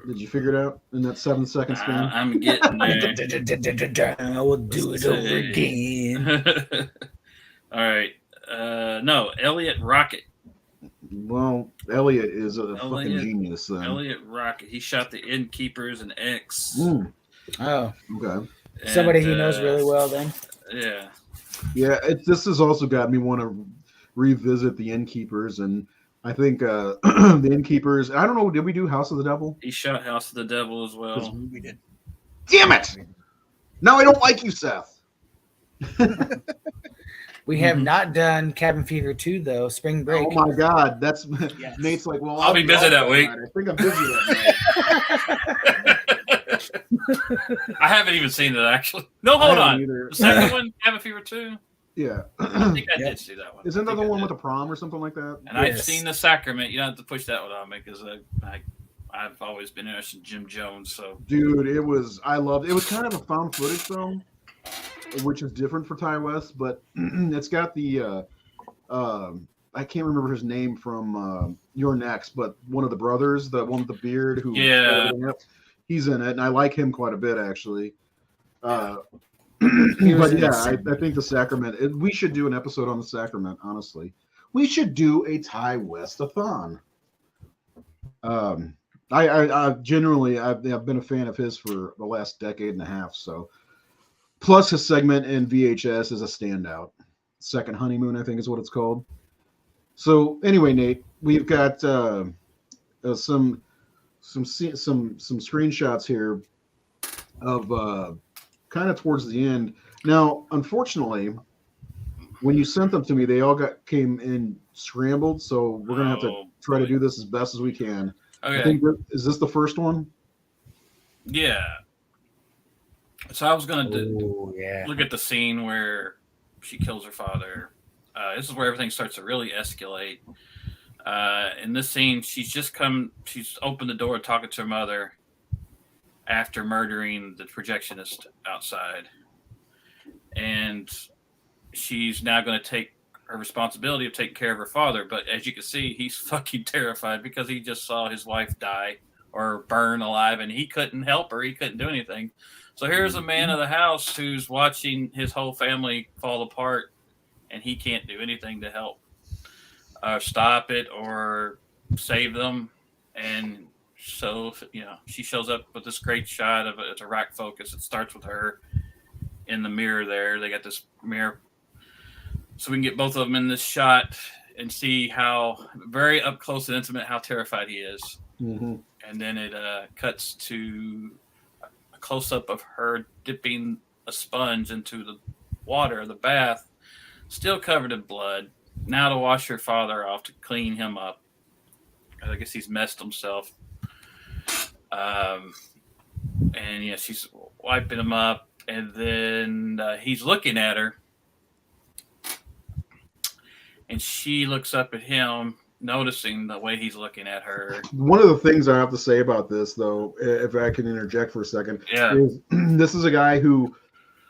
did you figure it out in that 7-second span? I'm getting there. I will do it over again. All right. No, Elliot Rocket. Well, Elliot is a fucking genius. Elliot Rocket. He shot the Innkeepers and X. Oh, Okay. somebody he knows really well then. Yeah. Yeah, this has also got me want to revisit the Innkeepers, and I think the Innkeepers. I don't know. Did we do House of the Devil? He shot House of the Devil as well. We did. Damn it! Now I don't like you, Seth. We have not done Cabin Fever 2 though. Spring Break. Oh my God, that's Yes. Nate's like. Well, I'll be busy that week. night. I think I'm busy that night. I haven't even seen it actually. No, hold I haven't on. either. The second one, Cabin Fever 2. Yeah. I think I did see that one. Isn't I that the think I one did. with the prom or something like that? And I've Yes. seen The Sacrament. You don't have to push that one on me because I've always been interested in Jim Jones. So, Dude, I loved it. It was kind of a found footage film, which is different for Ty West, but it's got the I can't remember his name from You're Next, but one of the brothers, the one with the beard who he's in it, and I like him quite a bit actually. But yeah, I think The Sacrament. We should do an episode on The Sacrament. Honestly, we should do a Ty West-a-thon. I generally I've been a fan of his for the last decade and a half. So, plus his segment in VHS is a standout. Second Honeymoon, I think, is what it's called. So anyway, Nate, we've got some screenshots here of kind of towards the end. Now, unfortunately, when you sent them to me, they all came in scrambled. So we're gonna have to try to do this as best as we can. okay. I think is this the first one? Yeah. So I was going to yeah. look at the scene where she kills her father. This is where everything starts to really escalate. In this scene, she's opened the door talking to her mother after murdering the projectionist outside. And she's now going to take her responsibility of taking care of her father. But as you can see, he's fucking terrified because he just saw his wife die or burn alive and he couldn't help her. He couldn't do anything. So here's a man of the house who's watching his whole family fall apart and he can't do anything to help stop it or save them. And so, she shows up with this great shot of it's a rack focus. It starts with her in the mirror there. They got this mirror. So we can get both of them in this shot and see how very up close and intimate, how terrified he is. Mm-hmm. And then it cuts to a close-up of her dipping a sponge into the water of the bath, still covered in blood. Now to wash her father off, to clean him up. I guess he's messed himself. And yeah, she's wiping him up. And then he's looking at her. And she looks up at him, noticing the way he's looking at her. One of the things I have to say about this, though, if I can interject for a second, is this is a guy who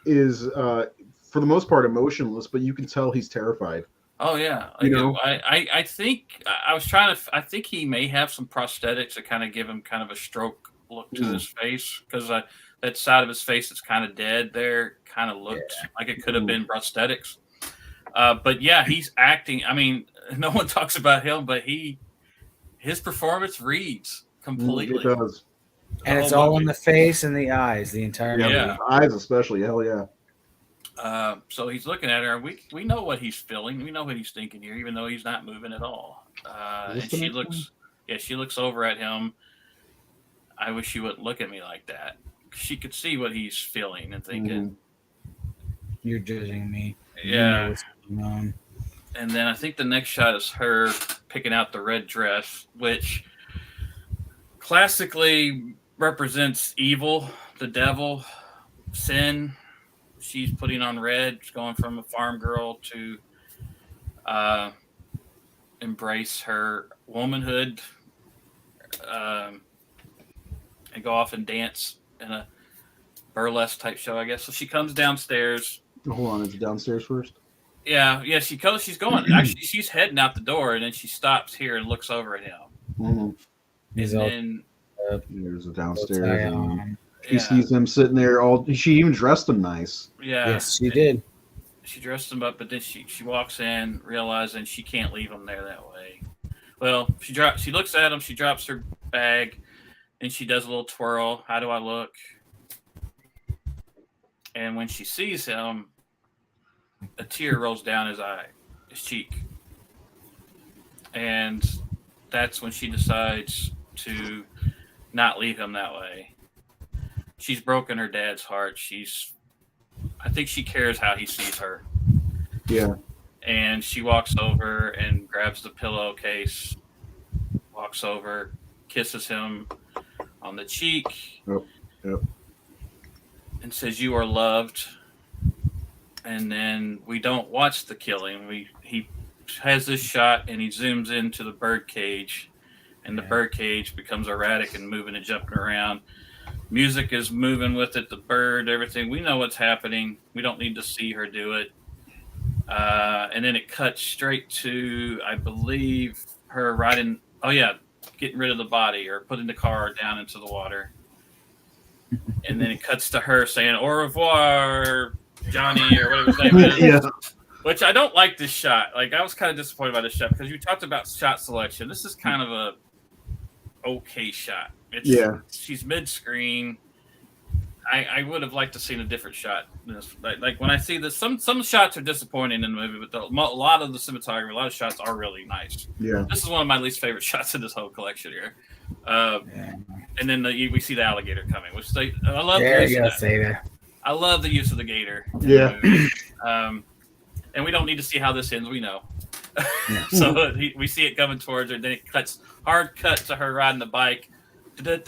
is, for the most part, emotionless, but you can tell he's terrified. Oh yeah, You know? I think I was trying to. I think he may have some prosthetics that kind of give him kind of a stroke look to his face because that side of his face that's kind of dead there kind of looked like it could have been prosthetics. But yeah, he's acting. I mean, no one talks about him, but his performance reads completely. It does. And it's all in the face and the eyes, the entire movie. Yeah. Eyes especially. Hell yeah. So he's looking at her, and we know what he's feeling. We know what he's thinking here, even though he's not moving at all. And she looks over at him. I wish you wouldn't look at me like that. She could see what he's feeling and thinking. You're judging me. Yeah. You know what's going on. And then I think the next shot is her picking out the red dress, which classically represents evil, the devil, sin. She's putting on red, going from a farm girl to embrace her womanhood and go off and dance in a burlesque type show, I guess. So she comes downstairs. Hold on, is it downstairs first? Yeah, she goes. She's going. Actually, she's heading out the door, and then she stops here and looks over at him. Mm-hmm. He's And all then There's a downstairs. And she yeah, sees him sitting there. She even dressed him nice. yeah, yes, she did. She dressed him up, but then she walks in, realizing she can't leave him there that way. Well, she looks at him. She drops her bag, and she does a little twirl. How do I look? And when she sees him, a tear rolls down his cheek. And that's when she decides to not leave him that way. She's broken her dad's heart. I think she cares how he sees her. Yeah. And she walks over and grabs the pillowcase, walks over, kisses him on the cheek, Yep. and says, "You are loved." And then we don't watch the killing. He has this shot and he zooms into the bird cage, and the bird cage becomes erratic and moving and jumping around. Music is moving with it, the bird, everything. We know what's happening. We don't need to see her do it. And then it cuts straight to, I believe, her riding. Oh yeah, getting rid of the body or putting the car down into the water. And then it cuts to her saying "Au revoir, Johnny," or whatever his name is. Yeah. Which I don't like this shot. Like, I was kind of disappointed by this shot because you talked about shot selection. This is kind of a okay shot. She's mid-screen. I would have liked to seen a different shot. Like when I see this, some shots are disappointing in the movie, but a lot of the cinematography, a lot of shots are really nice. Yeah. This is one of my least favorite shots in this whole collection here. And then we see the alligator coming, which I love. There you go, Seda. I love the use of the gator. Yeah. And we don't need to see how this ends. We know. So we see it coming towards her. Then it hard cut to her riding the bike. Going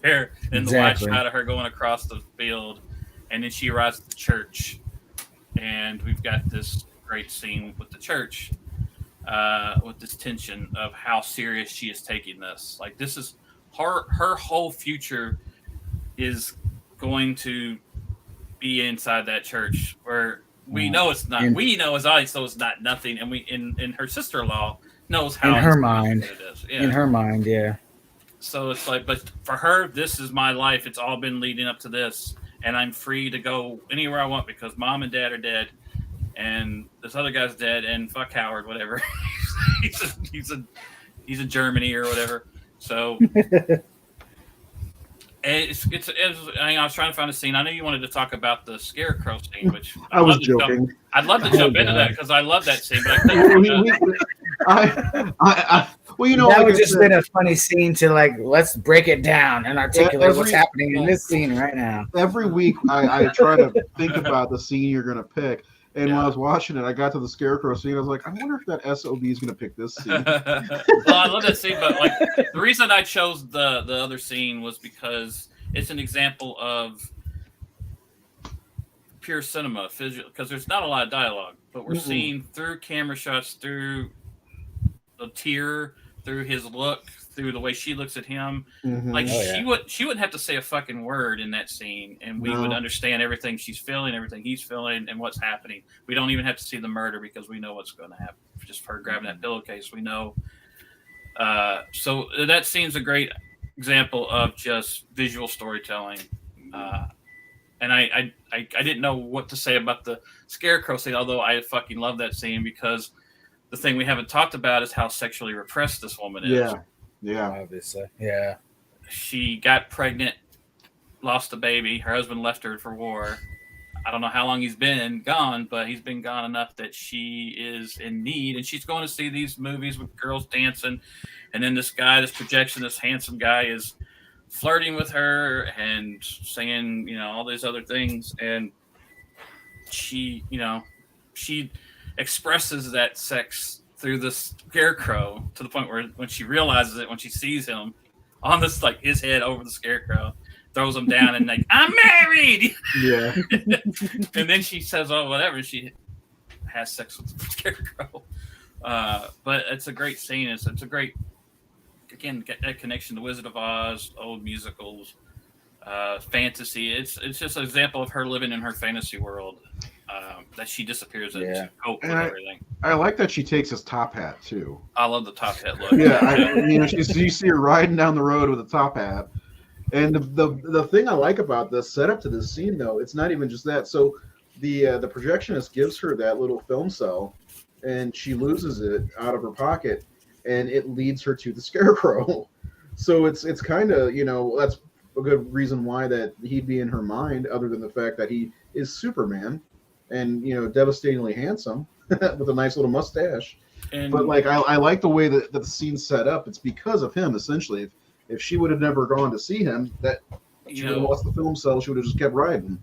there, and the wide shot of her going across the field, and then she arrives at the church, and we've got this great scene with the church, with this tension of how serious she is taking this. Like, this is her whole future is going to be inside that church, where we know it's not. We know as audience know it's not nothing, and we in her sister-in-law knows how in her mind. It is. Yeah. In her mind, yeah. So it's like, but for her, this is my life. It's all been leading up to this, and I'm free to go anywhere I want because mom and dad are dead, and this other guy's dead, and fuck Howard, whatever. he's a Germany or whatever. So it's I was trying to find a scene. I know you wanted to talk about the scarecrow scene, which I was joking. I'd love to jump into that because I love that scene, but well, you know, that like would just been a funny scene to let's break it down and articulate what's happening in this scene right now. Every week, I try to think about the scene you're gonna pick, and when I was watching it, I got to the scarecrow scene. I was like, I wonder if that SOB is gonna pick this scene. Well, I love that scene, but the reason I chose the other scene was because it's an example of pure cinema, because there's not a lot of dialogue, but we're seeing through camera shots, through the tear, through his look, through the way she looks at him. Mhm. Like Oh, yeah. she wouldn't have to say a fucking word in that scene, and we No. would understand everything she's feeling, everything he's feeling, and what's happening. We don't even have to see the murder because we know what's going to happen. Just her grabbing that pillowcase, we know. So that scene's a great example of just visual storytelling. And I didn't know what to say about the scarecrow scene, although I fucking love that scene because the thing we haven't talked about is how sexually repressed this woman is. Yeah. Obviously, yeah. She got pregnant, lost a baby. Her husband left her for war. I don't know how long he's been gone, but he's been gone enough that she is in need, and she's going to see these movies with girls dancing, and then this guy, this projection, this handsome guy is flirting with her and saying, all these other things, and she expresses that sex through the scarecrow to the point where when she realizes it, when she sees him on this, like his head over the scarecrow, throws him down and like, I'm married. Yeah. And then she says, oh, whatever. She has sex with the scarecrow. But it's a great scene. It's a great, again, that connection to Wizard of Oz, old musicals, fantasy. It's just an example of her living in her fantasy world that she disappears in to cope with everything. I like that she takes his top hat too. I love the top hat look. Yeah, you see her riding down the road with a top hat. And the thing I like about this setup to this scene, though, it's not even just that. So the projectionist gives her that little film cell, and she loses it out of her pocket, and it leads her to the scarecrow. So it's kind of, that's a good reason why that he'd be in her mind, other than the fact that he is Superman and devastatingly handsome with a nice little mustache. But like I like the way that the scene's set up. It's because of him, essentially. If she would have never gone to see him, that she would have lost the film cell. She would have just kept riding.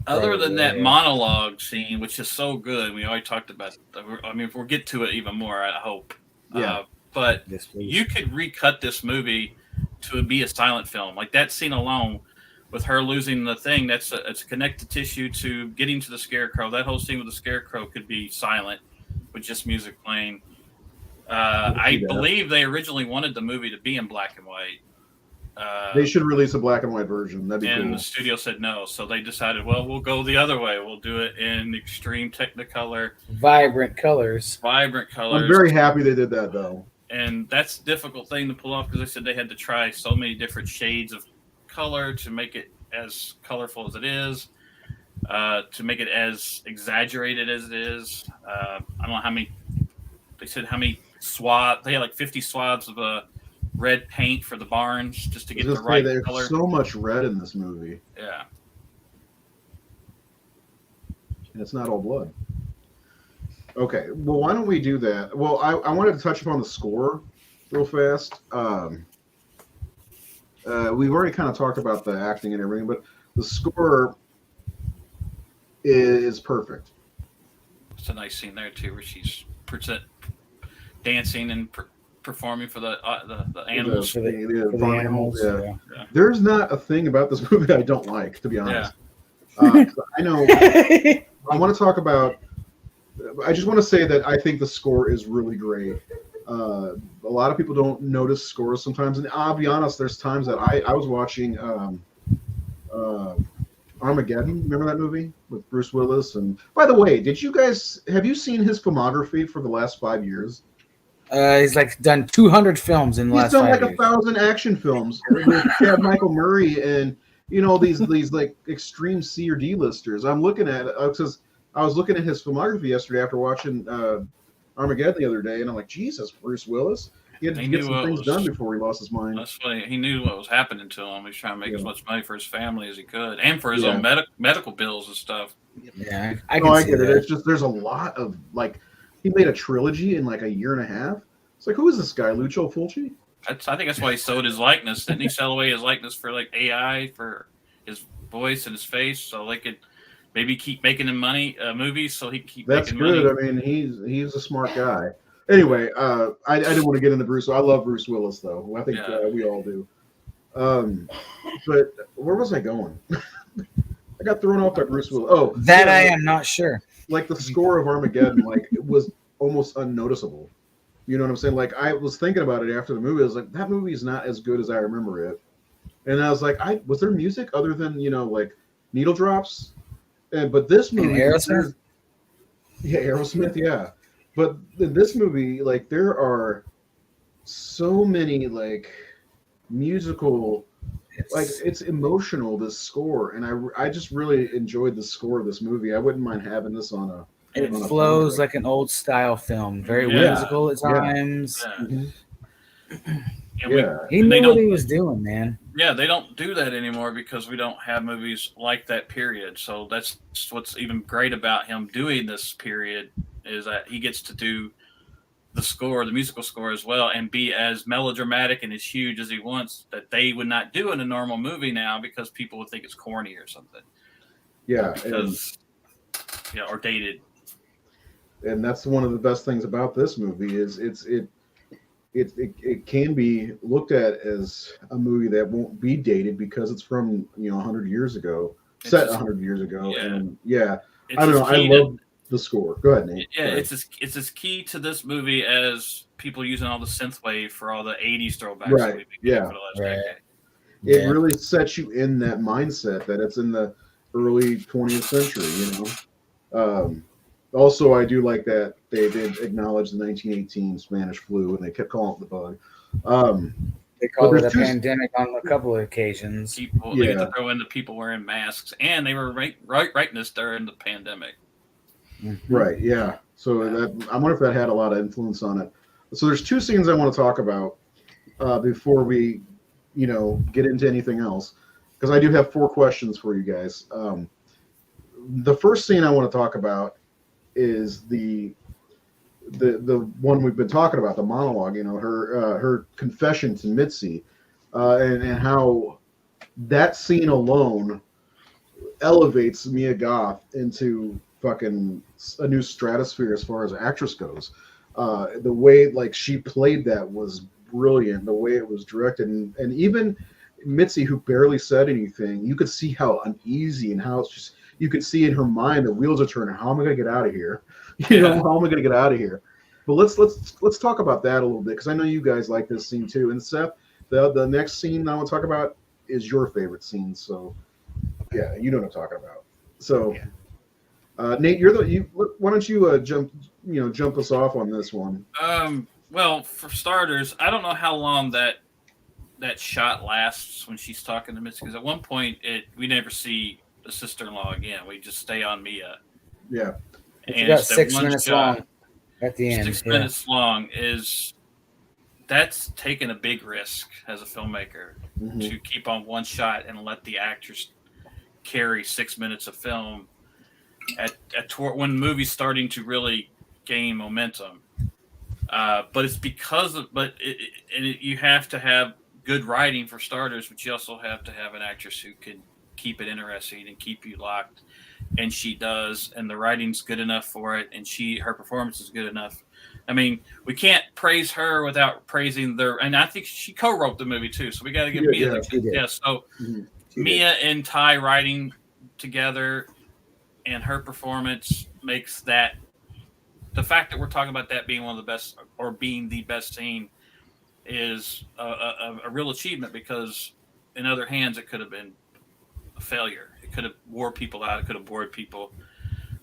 Other than that monologue scene, which is so good, we already talked about it. I mean, if we'll get to it even more, I hope. Yeah. But you could recut this movie to be a silent film. Like that scene alone, with her losing the thing, it's connective tissue to getting to the scarecrow. That whole scene with the scarecrow could be silent with just music playing. I believe they originally wanted the movie to be in black and white. They should release a black and white version. That'd be cool. And the studio said no, so they decided, well, we'll go the other way. We'll do it in extreme Technicolor, vibrant colors. I'm very happy they did that, though. And that's a difficult thing to pull off because they said they had to try so many different shades of color to make it as colorful as it is, to make it as exaggerated as it is. I don't know how many. They said how many swaths. They had like 50 swaths of red paint for the barns just to get the right color. There's so much red in this movie. Yeah. And it's not all blood. Okay, well, why don't we do that? Well, I wanted to touch upon the score real fast. We've already kind of talked about the acting and everything, but the score is perfect. It's a nice scene there, too, where she's dancing and performing for the animals. For the animals. Yeah. There's not a thing about this movie I don't like, to be honest. Yeah. I know. I want to talk about. I just want to say that I think the score is really great. A lot of people don't notice scores sometimes, and I'll be honest. There's times that I was watching Armageddon. Remember that movie with Bruce Willis? And by the way, have you seen his filmography for the last 5 years? He's like done 200 films in the last 5 years. He's done like 1,000 action films with Chad Michael Murray and these like extreme C or D listers. I'm looking at it because I was looking at his filmography yesterday after watching Armageddon the other day, and I'm like, Jesus, Bruce Willis. He had to get some things done before he lost his mind. That's funny. He knew what was happening to him. He was trying to make as much money for his family as he could, and for his own medical bills and stuff. Yeah, I get it. It's just there's a lot of like he made a trilogy in like a year and a half. It's like, who is this guy, Lucio Fulci? I think that's why he sold his likeness. Didn't he sell away his likeness for like AI for his voice and his face, so they could maybe keep making him money movies, so he could keep making money. That's good. I mean, he's a smart guy. Anyway, I didn't want to get into Bruce. I love Bruce Willis, though. I think we all do. But where was I going? I got thrown off by Bruce Willis. Oh, I am not sure. Like the score of Armageddon, like it was almost unnoticeable. You know what I'm saying? Like I was thinking about it after the movie. I was like, that movie is not as good as I remember it. And I was like, was there music other than like needle drops? But this movie, Aerosmith? Yeah, Aerosmith, yeah. But in this movie, like there are so many like musical, like it's emotional. This score, and I just really enjoyed the score of this movie. I wouldn't mind having this on a. It on a flows soundtrack. like an old style film, very Yeah. whimsical at times. Yeah. Mhm. And Yeah. He knew what he was doing, man. Yeah, they don't do that anymore because we don't have movies like that period. So that's what's even great about him doing this period is that he gets to do the score, the musical score as well, and be as melodramatic and as huge as he wants that they would not do in a normal movie now because people would think it's corny or something. Yeah, or dated. and that's one of the best things about this movie is it can be looked at as a movie that won't be dated because it's from 100 years ago, set 100 years ago, and I don't know. I love the score. Go ahead, Nate. Yeah, it's as key to this movie as people using all the synthwave for all the '80s throwbacks. Right. That we've been getting for the last decade. It really sets you in that mindset that it's in the early 20th century. Also, I do like that they did acknowledge the 1918 Spanish flu, and they kept calling it the bug. They call it a pandemic on a couple of occasions. They get to throw in the people wearing masks, and they were writing this during the pandemic. Right, yeah. So I wonder if that had a lot of influence on it. So there's two scenes I want to talk about before we, get into anything else, because I do have 4 questions for you guys. The first scene I want to talk about is the one we've been talking about, the monologue. Her confession to Mitzi, and how that scene alone elevates Mia Goth into fucking a new stratosphere as far as actress goes. The way like she played that was brilliant. The way it was directed, and even Mitzi, who barely said anything, you could see how uneasy and how it's just. You could see in her mind the wheels are turning. How am I going to get out of here? How am I going to get out of here? But let's talk about that a little bit because I know you guys like this scene too. And Seth, the next scene I want to talk about is your favorite scene. So yeah, you know what I'm talking about. So Nate, why don't you jump us off on this one? Well, for starters, I don't know how long that shot lasts when she's talking to Mitzi, because at one point we never see the sister-in-law again. We just stay on Mia. Yeah. It's about 6 minutes long at the end. 6 minutes long that's taking a big risk as a filmmaker to keep on one shot and let the actors carry 6 minutes of film when the movie's starting to really gain momentum. But it's because of you have to have good writing for starters, but you also have to have an actress who can keep it interesting and keep you locked, and she does, and the writing's good enough for it, and her performance is good enough. I mean, we can't praise her without praising and I think she co-wrote the movie too, so we got to give Mia so Mia and Ty writing together and her performance makes that, the fact that we're talking about that being one of the best or being the best scene is a real achievement, because in other hands it could have been a failure. It could have wore people out. It could have bored people.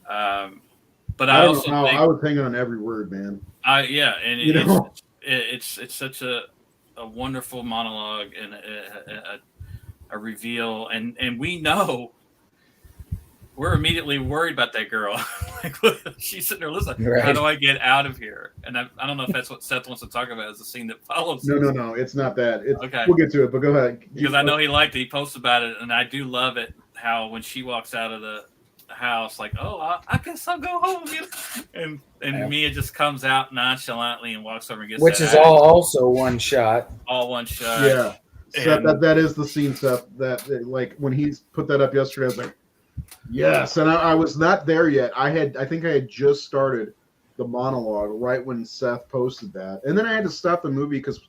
But I also think I would hang on every word, man. It's such a wonderful monologue and a reveal, and we know we're immediately worried about that girl. Like she's sitting there listening. Right. How do I get out of here? And I don't know if that's what Seth wants to talk about. Is the scene that follows? No, it's not that. Okay, we'll get to it. But go ahead. Because I know he liked it. He posts about it, and I do love it. How when she walks out of the house, like, oh, I guess I'll go home. And Mia just comes out nonchalantly and walks over and gets. Which is also one shot. All one shot. Yeah. Seth, that is the scene, Seth. That like when he put that up yesterday, I was like, yes. And I was not there yet. I think I had just started the monologue right when Seth posted that, and then I had to stop the movie because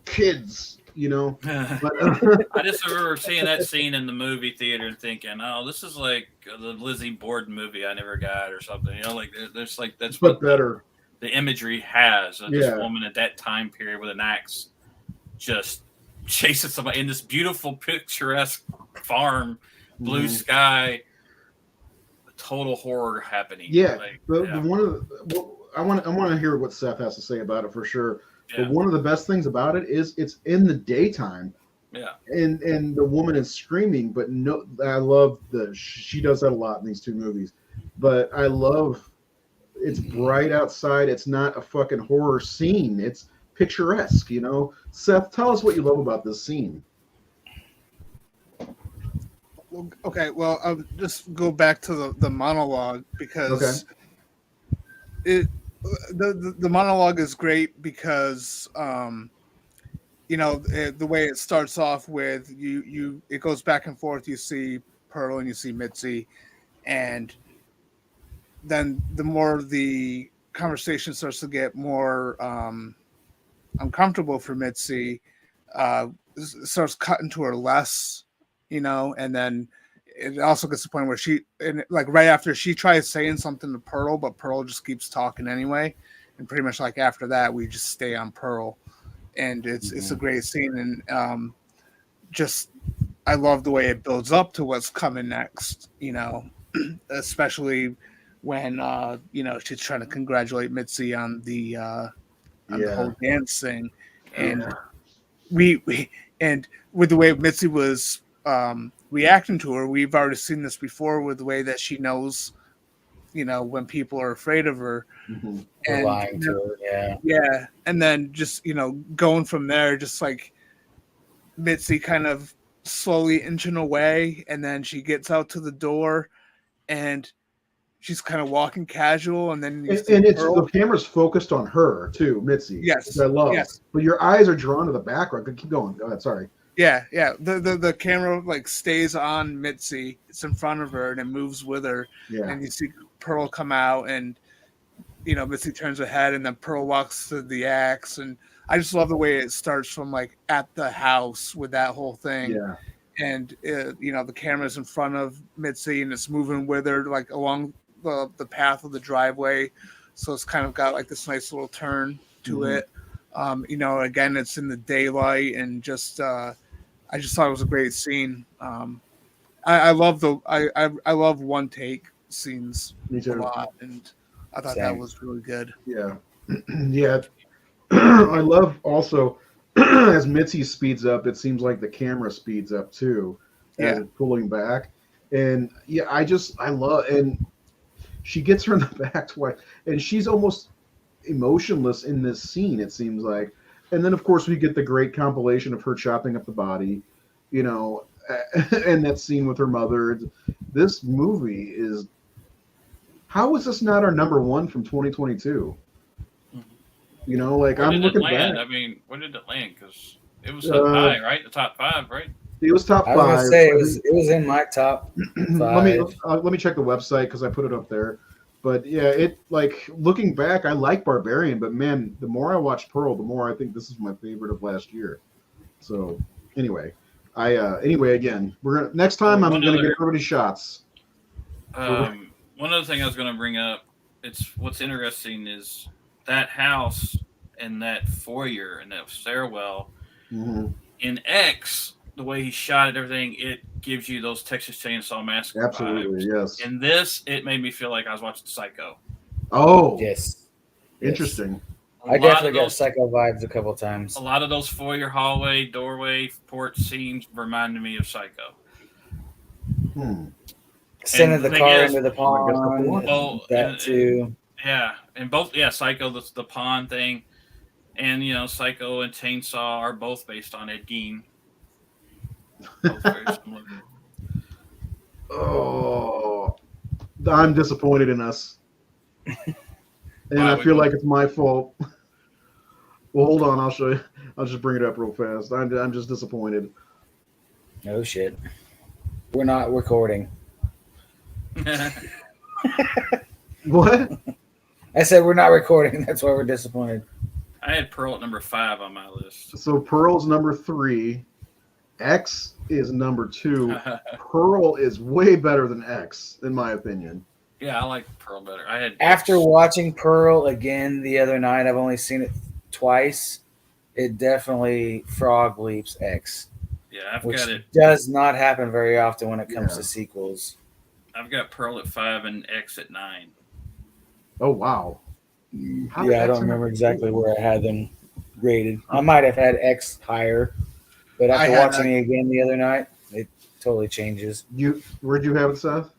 kids, I just remember seeing that scene in the movie theater and thinking, oh, this is like the Lizzie Borden movie I never got or something. Like there's like that's but better. the imagery has of Yeah. this woman at that time period with an axe just chasing somebody in this beautiful, picturesque farm, blue sky, total horror happening. Yeah, Like, but one of the, well, I want to hear what Seth has to say about it for sure. Yeah. But one of the best things about it is it's in the daytime. Yeah. And the woman is screaming, but no, I love she does that a lot in these two movies. But I love it's bright outside. It's not a fucking horror scene. It's picturesque, you know. Seth, tell us what you love about this scene. Okay, well, I'll just go back to the monologue because the monologue is great because you know, the way it starts off with it goes back and forth. You see Pearl and you see Mitzi, and then the more the conversation starts to get more uncomfortable for Mitzi, it starts cutting to her less, you know, and then it also gets to the point where like right after she tries saying something to Pearl, but Pearl just keeps talking anyway, and pretty much like after that we just stay on Pearl. And it's a great scene, and just I love the way it builds up to what's coming next. You know, especially when you know, she's trying to congratulate Mitzi on the whole dance thing, and we and with the way Mitzi was reacting to her, we've already seen this before with the way that she knows, you know, when people are afraid of her. And lying to her, yeah, and then just, you know, going from there, just like Mitzi kind of slowly inching away, and then she gets out to the door, and she's kind of walking casual, and then it's the camera's focused on her too, Mitzi. Yes, which I love. Yes. But your eyes are drawn to the background. Keep going. Go ahead. Sorry. Yeah. The camera like stays on Mitzi. It's in front of her, and it moves with her. Yeah. And you see Pearl come out, and you know, Mitzi turns her head, and then Pearl walks to the axe, and I just love the way it starts from like at the house with that whole thing. Yeah. And you know, the camera's in front of Mitzi, and it's moving with her like along the path of the driveway, so it's kind of got like this nice little turn to it. You know, again, it's in the daylight, and just I just thought it was a great scene. I love I love one take scenes a lot, and I thought that was really good. Yeah. Yeah. I love also as Mitzi speeds up, it seems like the camera speeds up too, as it's pulling back. And yeah, I love, and she gets her in the back twice, and she's almost emotionless in this scene, it seems like. And then of course we get the great compilation of her chopping up the body, you know, and that scene with her mother. This movie is, how is this not our number one from 2022? You know, like I'm looking back. I mean, where did it land? Because it was so high, right? The top 5, right? It was top 5. I was gonna say it was in my top 5. Let me check the website because I put it up there. But yeah, it, like, looking back, I like Barbarian, but man, the more I watch Pearl, the more I think this is my favorite of last year. So anyway, again, we're gonna next time I'm gonna get everybody shots. One other thing I was gonna bring up, what's interesting is that house and that foyer and that stairwell in X, the way he shot it, everything, it gives you those Texas Chainsaw Massacre Absolutely, vibes. yes. In this, it made me feel like I was watching Psycho. Oh, yes. Interesting. I definitely got Psycho vibes a couple times. A lot of those foyer, hallway, doorway, porch scenes reminded me of Psycho. Sending the car into the pond. That too. Yeah, and both, Psycho, the pond thing, and you know, Psycho and Chainsaw are both based on Ed Gein. Both very similar. Oh, I'm disappointed in us, and I feel like it's my fault. Well, hold on, I'll show you. I'll just bring it up real fast. I'm just disappointed. No shit. We're not recording. What? I said we're not recording. That's why we're disappointed. I had Pearl at number 5 on my list. So Pearl's number 3. X is number 2. Pearl is way better than X, in my opinion. Yeah, I like Pearl better. I had After watching Pearl again the other night, I've only seen it twice. It definitely frog leaps X, Yeah, I've which got it. does not happen very often when it comes Yeah. to sequels. I've got Pearl at 5 and X at 9. Oh wow. How did Yeah, I X don't end up remember at exactly 2? where I had them rated. I might have had X higher, but I after had watching it again the other night, it totally changes. Where'd you have it, Seth?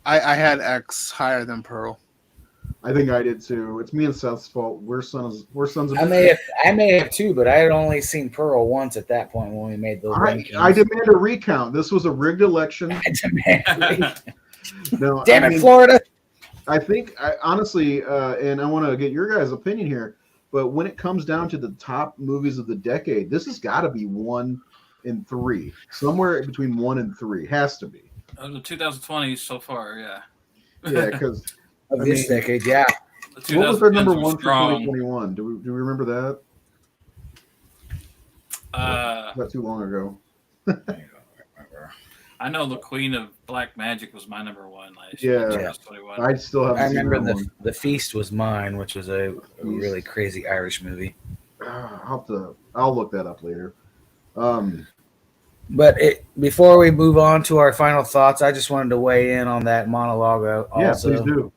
I had X higher than Pearl. I think I did too. It's me and Seth's fault. We're sons of I may have too, but I had only seen Pearl once at that point when we made those rankings. I demand a recount. This was a rigged election. I demand. No, Damn I it, mean, Florida! I think honestly, and I want to get your guys' opinion here, but when it comes down to the top movies of the decade, this has got to be 1 and 3, somewhere between 1 and 3, has to be. Of the 2020s so far, yeah. Yeah, because Of this decade, yeah. The what was their number 2010s one for strong. 2021? Do we remember that? Not too long ago. I know the Queen of Black Magic was my number 1 last year. Yeah. 2021. I still haven't I seen remember that one. the Feast was mine, which was a really crazy Irish movie. I'll look that up later. But before we move on to our final thoughts, I just wanted to weigh in on that monologue also. Yeah, please do.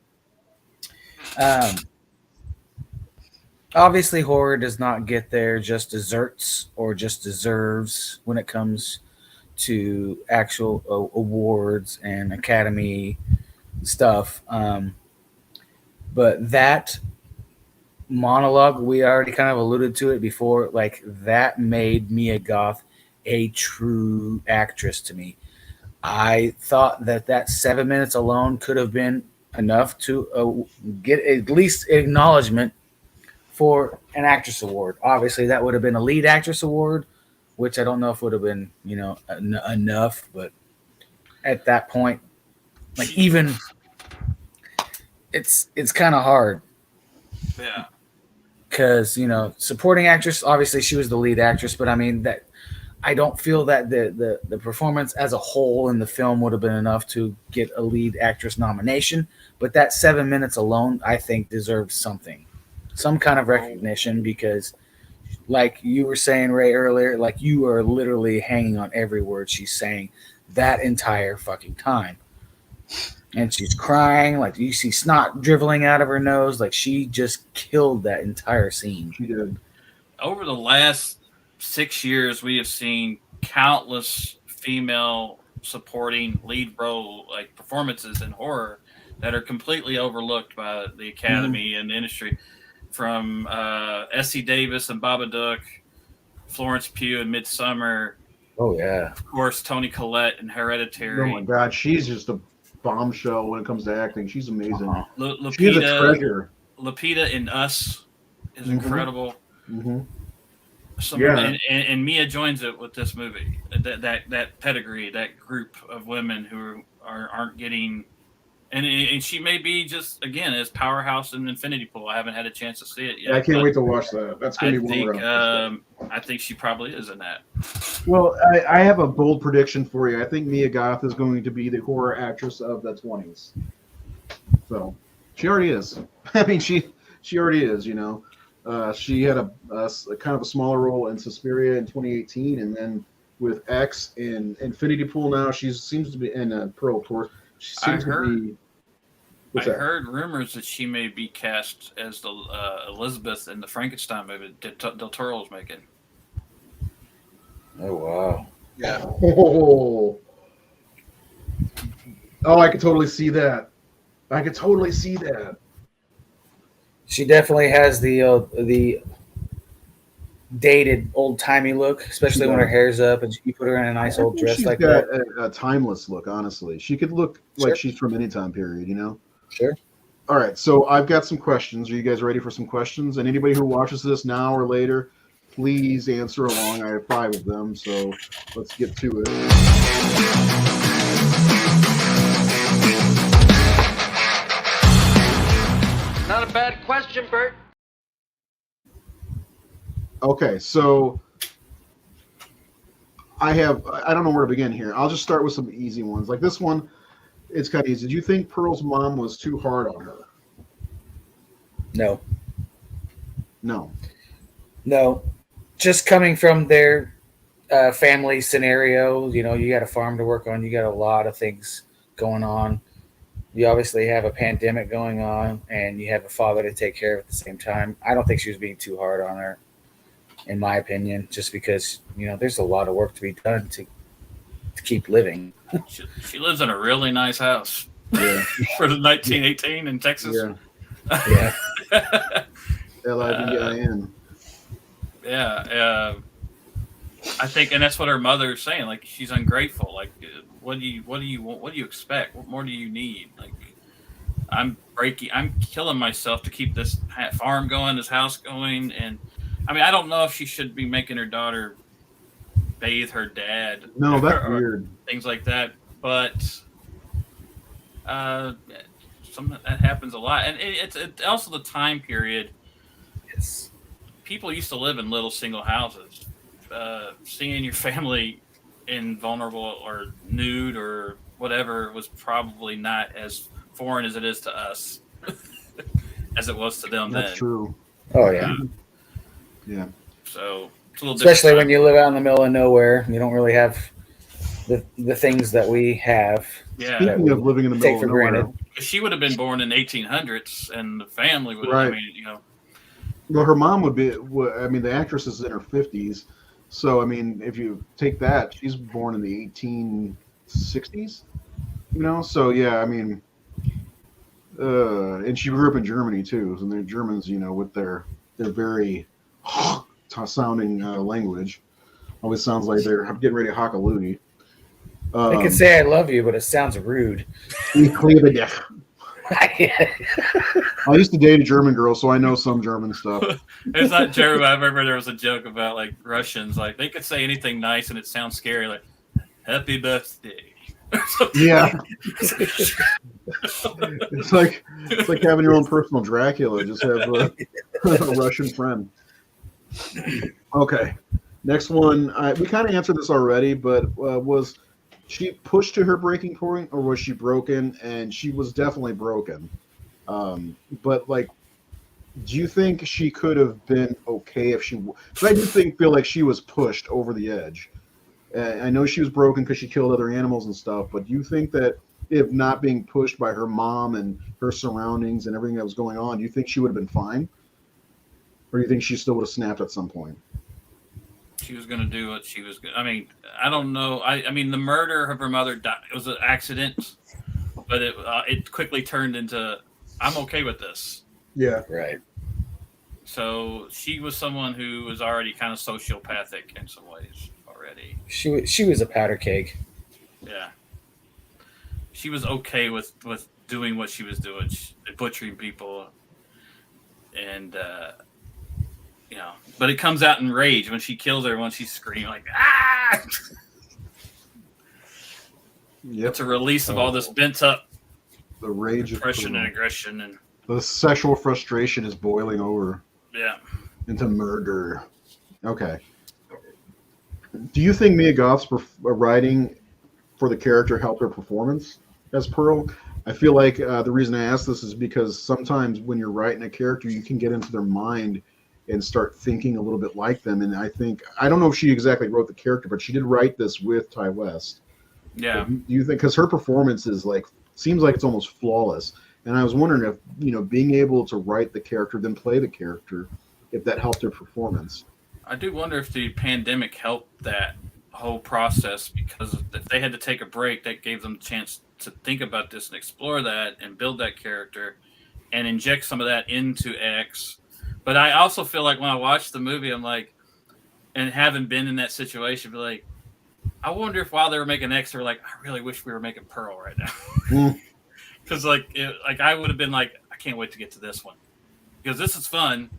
Obviously, horror does not get there just desserts or just deserves when it comes to actual awards and Academy stuff. But that monologue, we already kind of alluded to it before, like that made Mia Goth a true actress to me. I thought that 7 minutes alone could have been enough to get at least acknowledgement for an actress award. Obviously, that would have been a lead actress award, which I don't know if would have been, enough. But at that point, like even it's kind of hard. Yeah. Because supporting actress, obviously she was the lead actress, but I mean that I don't feel that the performance as a whole in the film would have been enough to get a lead actress nomination. But that 7 minutes alone, I think, deserves something. Some kind of recognition, because like you were saying, Ray, earlier, like you are literally hanging on every word she's saying that entire fucking time. And she's crying, like you see snot dribbling out of her nose, like she just killed that entire scene. She did. Over the last 6 years, we have seen countless female supporting lead role like performances in horror that are completely overlooked by the Academy and the industry. From Essie Davis and Babadook, Florence Pugh in Midsummer. Oh yeah, of course Toni Collette in Hereditary. Oh my God, she's just a bombshell when it comes to acting. She's amazing. She's a treasure. Lupita in Us is incredible. Mm-hmm. And Mia joins it with this movie. That pedigree, that group of women who aren't getting. And she may be just, again, as powerhouse in Infinity Pool. I haven't had a chance to see it yet. Yeah, I can't wait to watch that. That's going to be one. I think she probably is in that. Well, I have a bold prediction for you. I think Mia Goth is going to be the horror actress of the 20s. So she already is. I mean, she already is. She had a kind of a smaller role in Suspiria in 2018, and then with X in Infinity Pool now, she seems to be in Pearl, of course. I heard rumors that she may be cast as the Elizabeth in the Frankenstein movie that Del Toro is making. Oh wow! Yeah. Oh, I could totally see that. She definitely has the dated old timey look, especially when her hair's up and you put her in a nice old dress like that. She's got a timeless look, honestly. She could look like she's from any time period, Sure. All right, so I've got some questions. Are you guys ready for some questions? And anybody who watches this now or later, please answer along. I have 5 of them, so let's get to it. Not a bad question, Bert. Okay, so I don't know where to begin here. I'll just start with some easy ones. Like this one, it's kind of easy. Did you think Pearl's mom was too hard on her? No, No. no. Just coming from their family scenario, you know, you got a farm to work on, you got a lot of things going on. You obviously have a pandemic going on, and you have a father to take care of at the same time. I don't think she was being too hard on her, in my opinion, just because, you know, there's a lot of work to be done to keep living. She lives in a really nice house. Yeah. For the 1918 in Texas. Yeah. Yeah. Livin. Yeah. I think, and that's what her mother's saying. Like, she's ungrateful. Like, what do you want? What do you expect? What more do you need? Like, I'm killing myself to keep this farm going, this house going. And I mean, I don't know if she should be making her daughter bathe her dad. No, that's or weird. things like that. But that happens a lot. And it's also the time period. Yes. People used to live in little single houses. Seeing your family in vulnerable or nude or whatever was probably not as foreign as it is to us as it was to them then. That's true. Oh, yeah. Yeah. So it's a little Especially different when you live out in the middle of nowhere, you don't really have the things that we have. Yeah. Speaking of living in the middle Take of for nowhere, granted. She would have been born in the 1800s, and the family would. Right. I mean, you know. well, her mom would be. I mean, the actress is in her 50s, so I mean, if you take that, she's born in the 1860s. You know, so yeah, I mean, and she grew up in Germany too, and they're Germans, you know, with their very sounding language. Always sounds like they're getting ready to hock a loogie. They could say I love you, but it sounds rude. I used to date a German girl, so I know some German stuff. It's not German. I remember there was a joke about like Russians, like they could say anything nice and it sounds scary, like "Happy birthday." Yeah, it's like having your own personal Dracula. Just have a Russian friend. Okay, next one. We kind of answered this already, but was she pushed to her breaking point, or was she broken? And she was definitely broken. But like, do you think she could have been okay if she? Because I do feel like she was pushed over the edge. I know she was broken because she killed other animals and stuff. But do you think that if not being pushed by her mom and her surroundings and everything that was going on, do you think she would have been fine? Or do you think she still would have snapped at some point? She was going to do what she was going to. I mean, I don't know. I mean, the murder of her mother, it was an accident, but it quickly turned into, I'm okay with this. Yeah. Right. So she was someone who was already kind of sociopathic in some ways already. She was a powder keg. Yeah. She was okay with doing what she was doing, butchering people. And, you know, but it comes out in rage when she kills everyone. She's screaming like, ah! Yep. It's a release of all this bent up The rage depression of and aggression. And the sexual frustration is boiling over yeah. into murder. Okay. Do you think Mia Goth's writing for the character helped her performance as Pearl? I feel like the reason I ask this is because sometimes when you're writing a character, you can get into their mind and start thinking a little bit like them. And I don't know if she exactly wrote the character, but she did write this with Ty West. Yeah. Do you think, because her performance is seems like it's almost flawless. And I was wondering if, you know, being able to write the character, then play the character, if that helped her performance. I do wonder if the pandemic helped that whole process, because if they had to take a break, that gave them a chance to think about this and explore that and build that character and inject some of that into X. But I also feel like when I watch the movie, I'm like, and having been in that situation, be like, I wonder if while they were making X, they were like, I really wish we were making Pearl right now. Because I would have been like, I can't wait to get to this one because this is fun.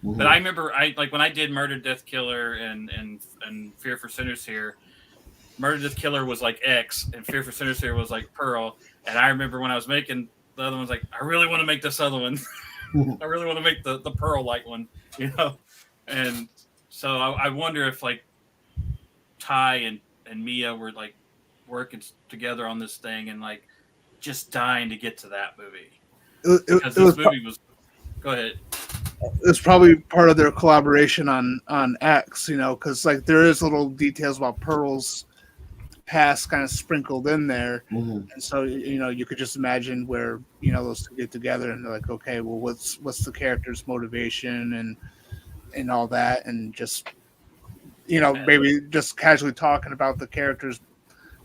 Mm-hmm. But I remember when I did Murder, Death, Killer and Fear for Sinners here, Murder, Death, Killer was like X and Fear for Sinners here was like Pearl. And I remember when I was making the other ones, like, I really want to make this other one. I really want to make the Pearl like one, you know? And so I wonder if like Ty and Mia were like working together on this thing and like just dying to get to that movie It because this movie was. Go ahead. It's probably part of their collaboration on X, because like there is little details about Pearl's past kind of sprinkled in there, and so you could just imagine where those two get together and they're like, okay, well, what's the character's motivation and all that, and just maybe just casually talking about the character's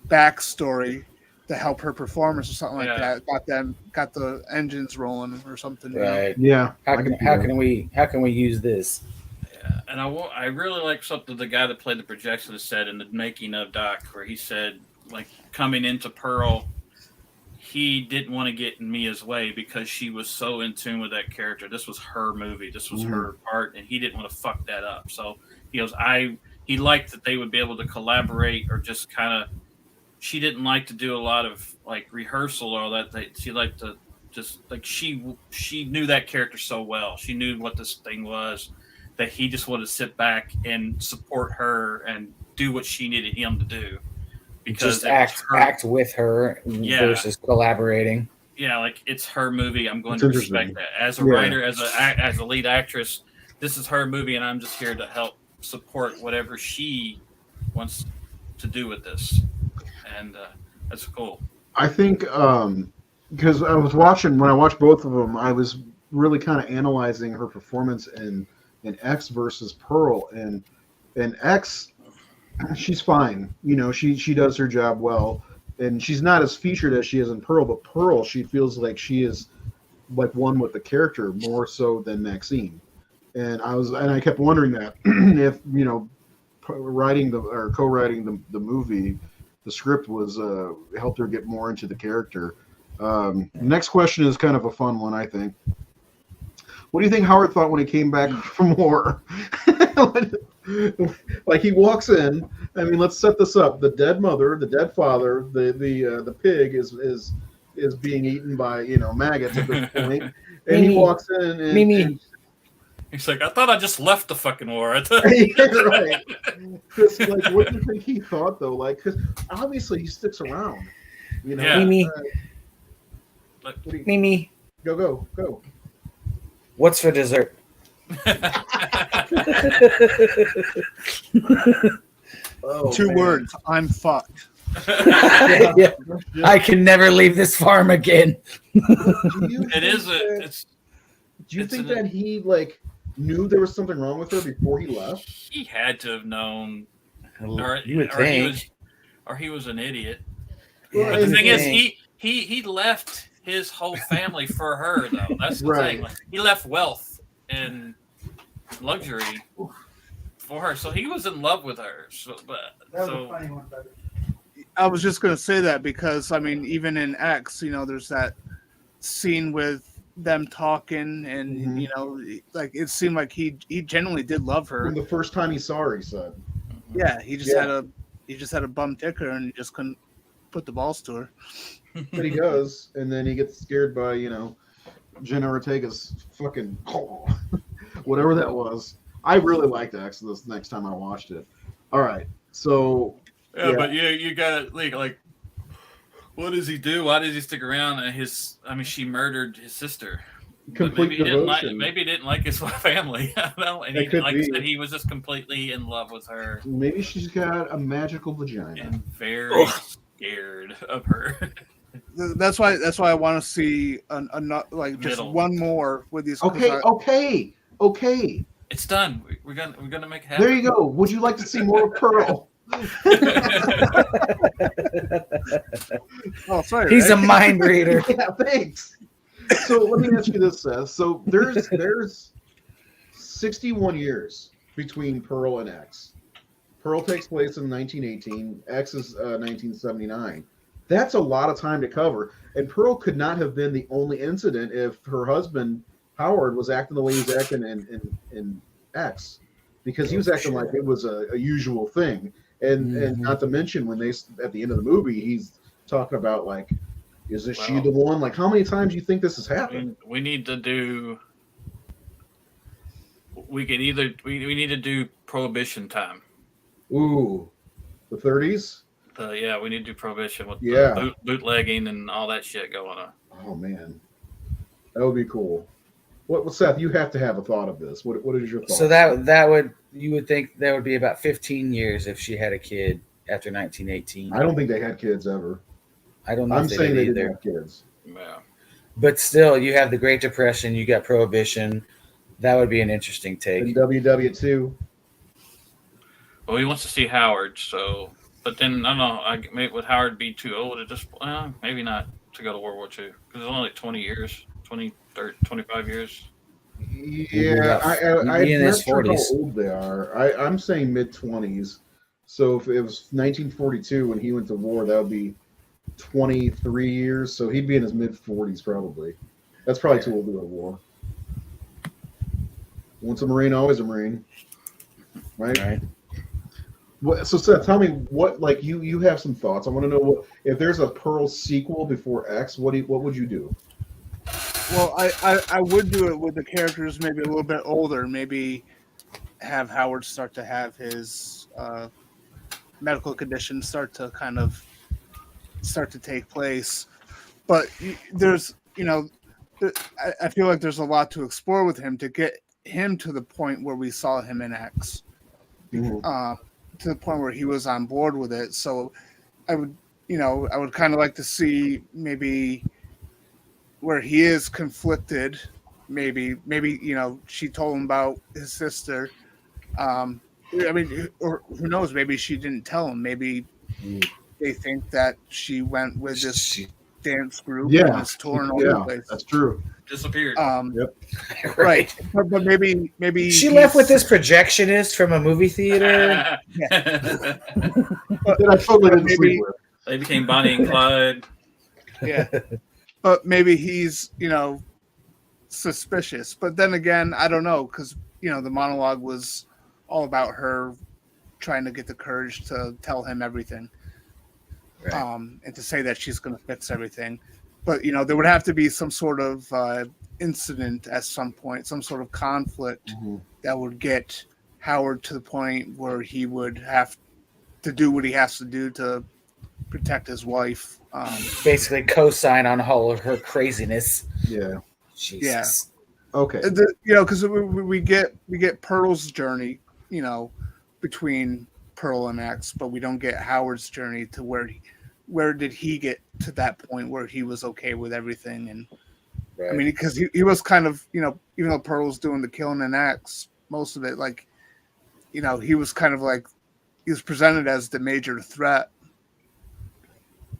backstory to help her performance or something like that. Got the engines rolling or something. Right. Yeah. How can we use this? Yeah, and I really like something the guy that played the projectionist said in the making of Doc, where he said, like, coming into Pearl, he didn't want to get in Mia's way because she was so in tune with that character. This was her movie. This was her part, and he didn't want to fuck that up. So he goes, he liked that they would be able to collaborate or just kind of. She didn't like to do a lot of like rehearsal or all that. She liked to just like she knew that character so well. She knew what this thing was that he just wanted to sit back and support her and do what she needed him to do. Because just act with her versus collaborating. Yeah, like it's her movie. I'm going to respect that. As a writer, as a lead actress, this is her movie, and I'm just here to help support whatever she wants to do with this. And that's cool. I think because when I watched both of them, I was really kind of analyzing her performance in X versus Pearl, and X, she's fine. She does her job well, and she's not as featured as she is in Pearl. But Pearl, she feels like she is like one with the character more so than Maxine. And I kept wondering that if co-writing the movie. The script was helped her get more into the character. Next question is kind of a fun one, I think. What do you think Howard thought when he came back from war? Like he walks in. I mean, let's set this up. The dead mother, the dead father, the pig is being eaten by maggots at this point, and he walks in and he's like, I thought I just left the fucking war. Yeah, right. Because, like, what do you think he thought, though? Like, because obviously he sticks around. Yeah. Mimi. Mimi. Go. What's for dessert? Two words. I'm fucked. Yeah. I can never leave this farm again. Do you think that he knew there was something wrong with her before he left? He had to have known, You would think. He was an idiot. Well, But the thing is, he left his whole family for her, though. That's the thing. Like, he left wealth and luxury for her, so he was in love with her. I was just going to say that because I mean, even in X, there's that scene with them talking, and like it seemed like he genuinely did love her. When the first time he saw her, he said, "Yeah, he just had a bum ticker, and he just couldn't put the balls to her." But he does, and then he gets scared by Jenna Ortega's fucking whatever that was. I really liked X this next time I watched it. All right, so but you got to like. What does he do? Why does he stick around? She murdered his sister. Complete devotion. Maybe he didn't like his family. I don't know. And I said, he was just completely in love with her. Maybe she's got a magical vagina. And very scared of her. That's why I want to see just one more with these. Okay. It's done. We're gonna make it happen. There you go. Would you like to see more of Pearl? Oh, sorry. He's a mind reader. Yeah, thanks. So let me ask you this, Seth. So there's 61 years between Pearl and X. Pearl takes place in 1918. X is 1979. That's a lot of time to cover. And Pearl could not have been the only incident if her husband Howard was acting the way he was acting in X, because he was acting like it was a usual thing. And not to mention when at the end of the movie, he's talking about like, is this she the one? Like, how many times do you think this has happened? We need to do. We need to do Prohibition time. Ooh, the 30s. Yeah, we need to do Prohibition with Yeah. the bootlegging and all that shit going on. Oh man, that would be cool. What Seth? You have to have a thought of this. What is your thought? So that would you would think that would be about 15 years if she had a kid after 1918. I don't think they had kids ever. I don't know. I'm if they saying did they either. didn't have kids. Yeah. But still, you have the Great Depression, you got Prohibition. That would be an interesting take. And WW2. Well, he wants to see Howard, so. But then, I don't know, maybe would Howard be too old at this point? Maybe not to go to World War II. Because it's only like 20 years, 20, 30, 25 years. Yeah, I'm not sure how old they are. I'm saying mid-20s. So if it was 1942 when he went to war, that would be 23 years. So he'd be in his mid-40s probably. That's probably too old to go to war. Once a Marine, always a Marine. Right? So Seth, tell me what, like, you have some thoughts. I want to know what if there's a Pearl sequel before X. What would you do? Well, I would do it with the characters maybe a little bit older. Maybe have Howard start to have his medical conditions start to take place. But there's, I feel like there's a lot to explore with him to get him to the point where we saw him in X. Mm-hmm. To the point where he was on board with it. So I would kind of like to see maybe where he is conflicted. Maybe, she told him about his sister. Or who knows? Maybe she didn't tell him. Maybe they think that she went with this dance group on this tour and all over the place. That's true. Disappeared. Yep. Right. But maybe she left with this projectionist from a movie theater. But I totally didn't sleep with. They became Bonnie and Clyde. Yeah. But maybe he's, suspicious. But then again, I don't know, because, the monologue was all about her trying to get the courage to tell him everything. Right. And to say that she's going to fix everything. But, there would have to be some sort of incident at some point, some sort of conflict that would get Howard to the point where he would have to do what he has to do to protect his wife. Basically co-sign on all of her craziness. Yeah. Jesus. Yeah. Okay. Because we get Pearl's journey, between Pearl and X, but we don't get Howard's journey to where did he get to that point where he was okay with everything. And right. I mean, because he was kind of, even though Pearl was doing the killing in X, most of it, like, he was kind of like, he was presented as the major threat.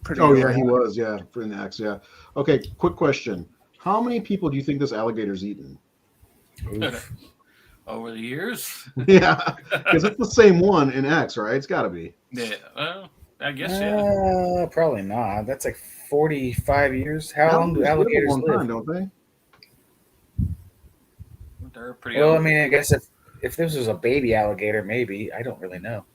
He was, for an X, yeah. Okay, quick question. How many people do you think this alligator's eaten? Over the years? Yeah, because it's the same one in X, right? It's got to be. Yeah, well, I guess, probably not. That's like 45 years. How long do alligators live? Time, don't they? They're pretty old. I mean, I guess if this was a baby alligator, maybe. I don't really know.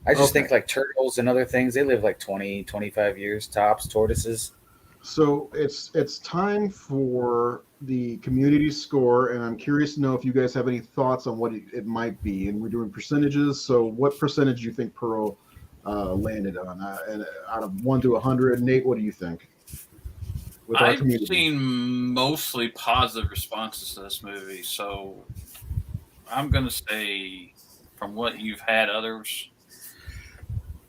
I just think like turtles and other things, they live like 20, 25 years tops, tortoises. So it's time for the community score, and I'm curious to know if you guys have any thoughts on what it might be. And we're doing percentages. So what percentage do you think Pearl landed on? And out of 1 to 100, Nate, what do you think? I've seen mostly positive responses to this movie, so I'm going to say, from what you've had others,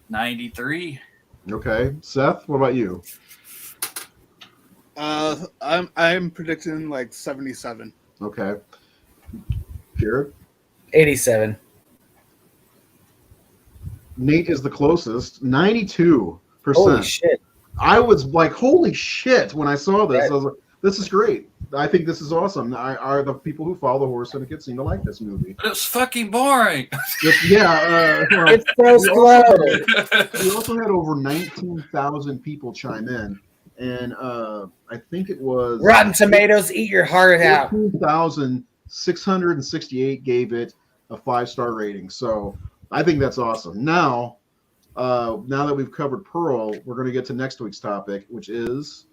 93. Okay, Seth, what about you? I'm predicting like 77. Okay, Jared? 87. Nate is the closest, 92%. Holy shit! I was like, holy shit, when I saw this. I was like, this is great. I think this is awesome. Are the people who follow the horror syndicate seem to like this movie. But it's fucking boring. It's so slow. We also had over 19,000 people chime in. And I think it was... Rotten Tomatoes, eat your heart out. 14,668 gave it a 5-star rating. So I think that's awesome. Now that we've covered Pearl, we're going to get to next week's topic, which is...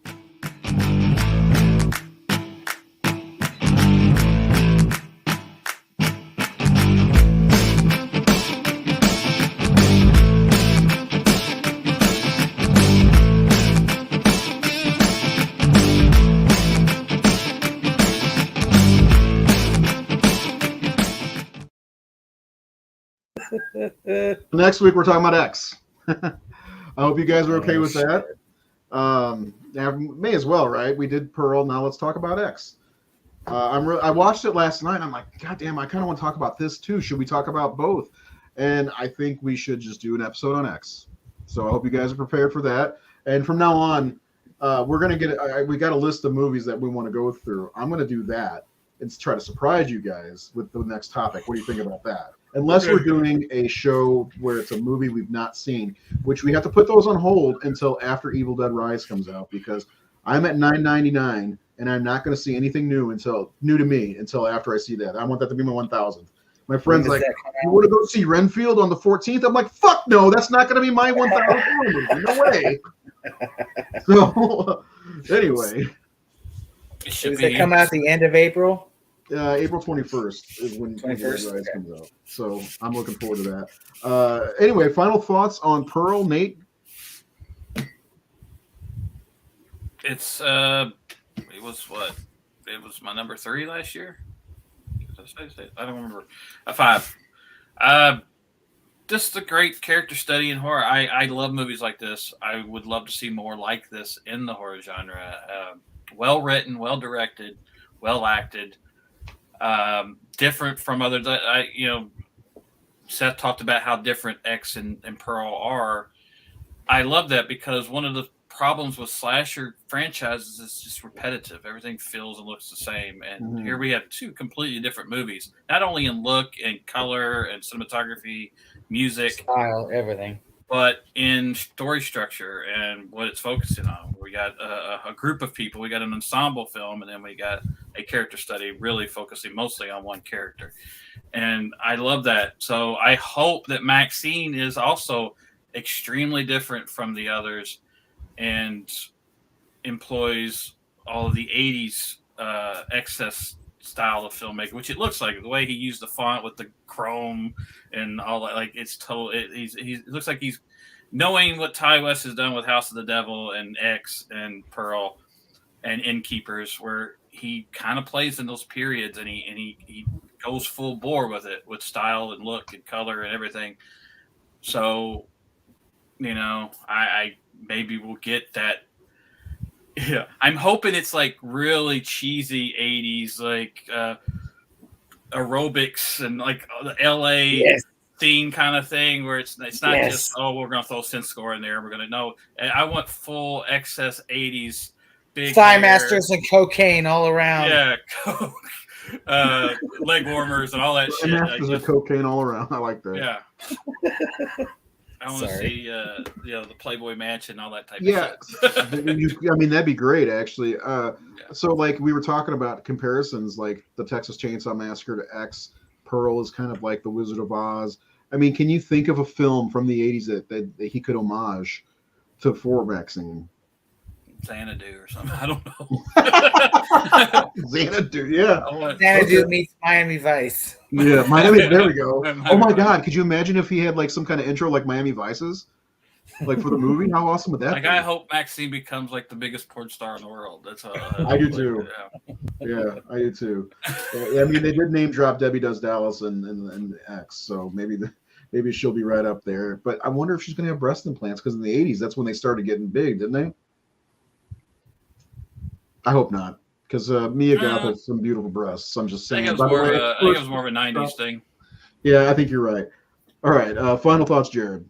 Next week we're talking about X. I hope you guys are okay with shit. that. May as well, right? We did Pearl. Now let's talk about X. I watched it last night. And I'm like, God damn, I kind of want to talk about this too. Should we talk about both? And I think we should just do an episode on X. So I hope you guys are prepared for that. And from now on, we're gonna we got a list of movies that we want to go through. I'm gonna do that and try to surprise you guys with the next topic. What do you think about that? Unless we're doing a show where it's a movie we've not seen, which we have to put those on hold until after Evil Dead Rise comes out, because I'm at $9.99 and I'm not going to see anything new to me until after I see that. I want that to be my 1,000th. My friend's like, you want to go see Renfield on the 14th? I'm like, fuck no, that's not going to be my 1,000th movie. No way. So anyway, Does it come out at the end of April? April 21st is when Evil Dead Rise comes out. So I'm looking forward to that. Anyway, final thoughts on Pearl, Nate? It was what? It was my number 3 last year. I don't remember. A 5. Just a great character study in horror. I love movies like this. I would love to see more like this in the horror genre. Well written, well directed, well acted. Different from other. Seth talked about how different X and Pearl are. I love that because one of the problems with slasher franchises is just repetitive. Everything feels and looks the same. And here we have 2 completely different movies, not only in look and color and cinematography, music, style, everything, but in story structure and what it's focusing on. We got a group of people, we got an ensemble film, and then we got a character study really focusing mostly on one character. And I love that. So I hope that Maxine is also extremely different from the others and employs all of the 80s excess style of filmmaking, which it looks like the way he used the font with the chrome and all that. Like it's total. It looks like he's knowing what Ty West has done with House of the Devil and X and Pearl and Innkeepers, where he kind of plays in those periods and he goes full bore with it, with style and look and color and everything. So, I maybe we'll get that. Yeah, I'm hoping it's like really cheesy 80s, like aerobics and like the LA scene kind of thing, where it's not just, we're going to throw synth score in there. We're going to know. I want full excess 80s, big Thigh masters and cocaine all around. Yeah, coke, leg warmers and all that shit. Masters of cocaine all around. I like that. Yeah. I want to see, the Playboy Mansion, all that type of shit. I mean, that'd be great, actually. So, like, we were talking about comparisons, like the Texas Chainsaw Massacre to X. Pearl is kind of like the Wizard of Oz. I mean, can you think of a film from the 80s that he could homage for Maxine? Xanadu or something. I don't know. Xanadu, yeah. Xanadu meets Miami Vice. Yeah, Miami. There we go. Oh my God! Could you imagine if he had like some kind of intro like Miami Vices, like for the movie? How awesome would that be? I hope Maxine becomes like the biggest porn star in the world. That's I do too. Yeah, I do too. I mean, they did name drop Debbie Does Dallas and X, so maybe she'll be right up there. But I wonder if she's going to have breast implants, because in the 80s, that's when they started getting big, didn't they? I hope not, because Mia Goth has some beautiful breasts. I'm just saying. I think it was more of a 90s thing. Yeah, I think you're right. All right, final thoughts, Jared.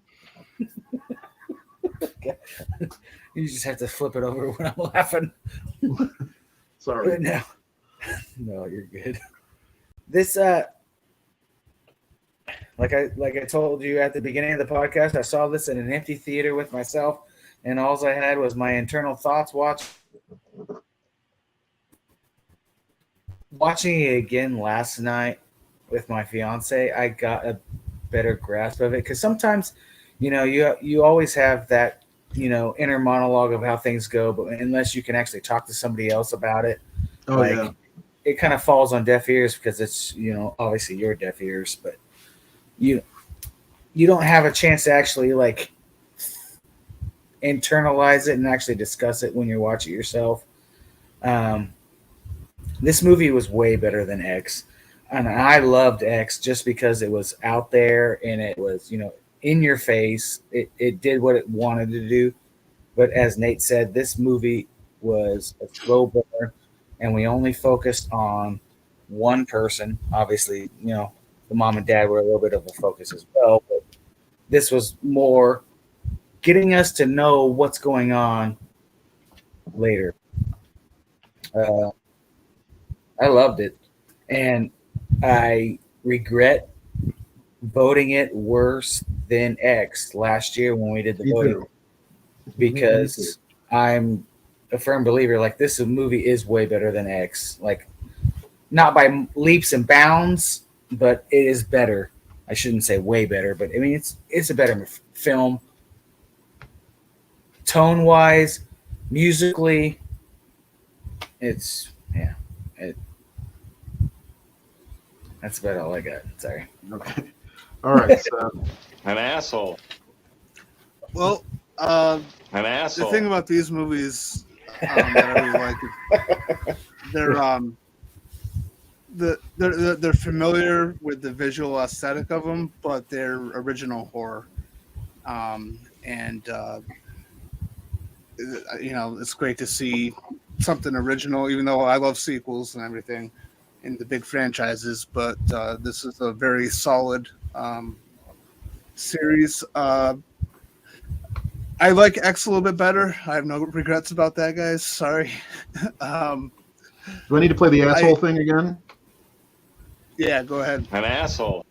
You just have to flip it over when I'm laughing. Sorry. No, you're good. This, like I told you at the beginning of the podcast, I saw this in an empty theater with myself, and all I had was my internal thoughts Watching it again last night with my fiance, I got a better grasp of it, because sometimes, you always have that, inner monologue of how things go, but unless you can actually talk to somebody else about it, it kind of falls on deaf ears, because it's, obviously your deaf ears, but you don't have a chance to actually like internalize it and actually discuss it when you watch it yourself. This movie was way better than X. and I loved X just because it was out there and it was, in your face. It did what it wanted to do. But as Nate said, this movie was a slow burn, and we only focused on one person. Obviously, the mom and dad were a little bit of a focus as well, but this was more getting us to know what's going on later. I loved it, and I regret voting it worse than X last year when we did the Me voting too. because I'm a firm believer like this movie is way better than X. Like, not by leaps and bounds, but it is better. I shouldn't say way better, but I mean it's a better film, tone wise, musically. It's that's about all I got. Sorry. Okay. All right. So, An asshole. Well, An the asshole. thing about these movies that I really like is they're familiar with the visual aesthetic of them, but they're original horror, and it's great to see something original. Even though I love sequels and everything in the big franchises, but this is a very solid series. I like X a little bit better. I have no regrets about that, guys. Sorry. do I need to play the asshole thing again? Yeah, go ahead. An asshole.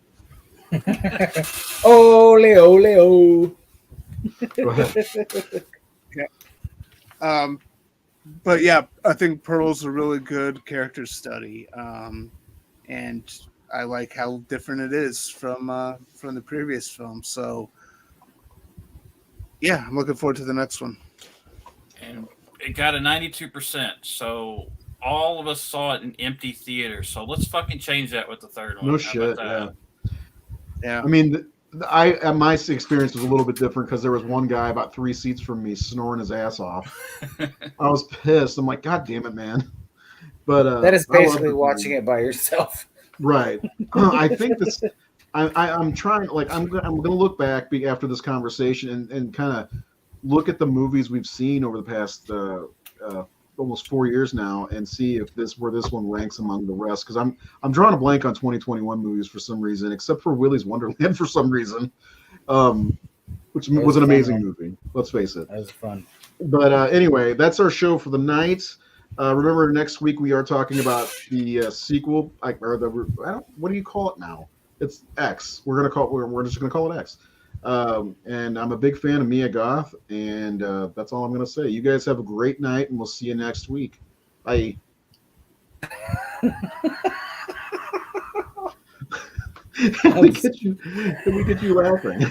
Ole, ole, ole. Go ahead. But yeah, I think Pearl's a really good character study, and I like how different it is from the previous film. So yeah, I'm looking forward to the next one. And it got a 92%. So all of us saw it in empty theaters. So let's fucking change that with the third one. No How shit. about Yeah. I mean, my experience was a little bit different because there was one guy about 3 seats from me snoring his ass off. that? I was pissed. I'm like, God damn it, man. But That is I love basically the watching movie. it by yourself. Right. I think this. I'm trying. Like, I'm gonna look back after this conversation and kind of look at the movies we've seen over the past almost 4 years now and see if this one ranks among the rest. Because I'm drawing a blank on 2021 movies for some reason, except for Willy's Wonderland for some reason, which was an amazing movie. Let's face it. That was fun. But anyway, that's our show for the night. Remember, next week we are talking about the sequel, what do you call it now? It's X. We're just gonna call it X. And I'm a big fan of Mia Goth, and that's all I'm gonna say. You guys have a great night, and we'll see you next week. Bye. Can we get you laughing?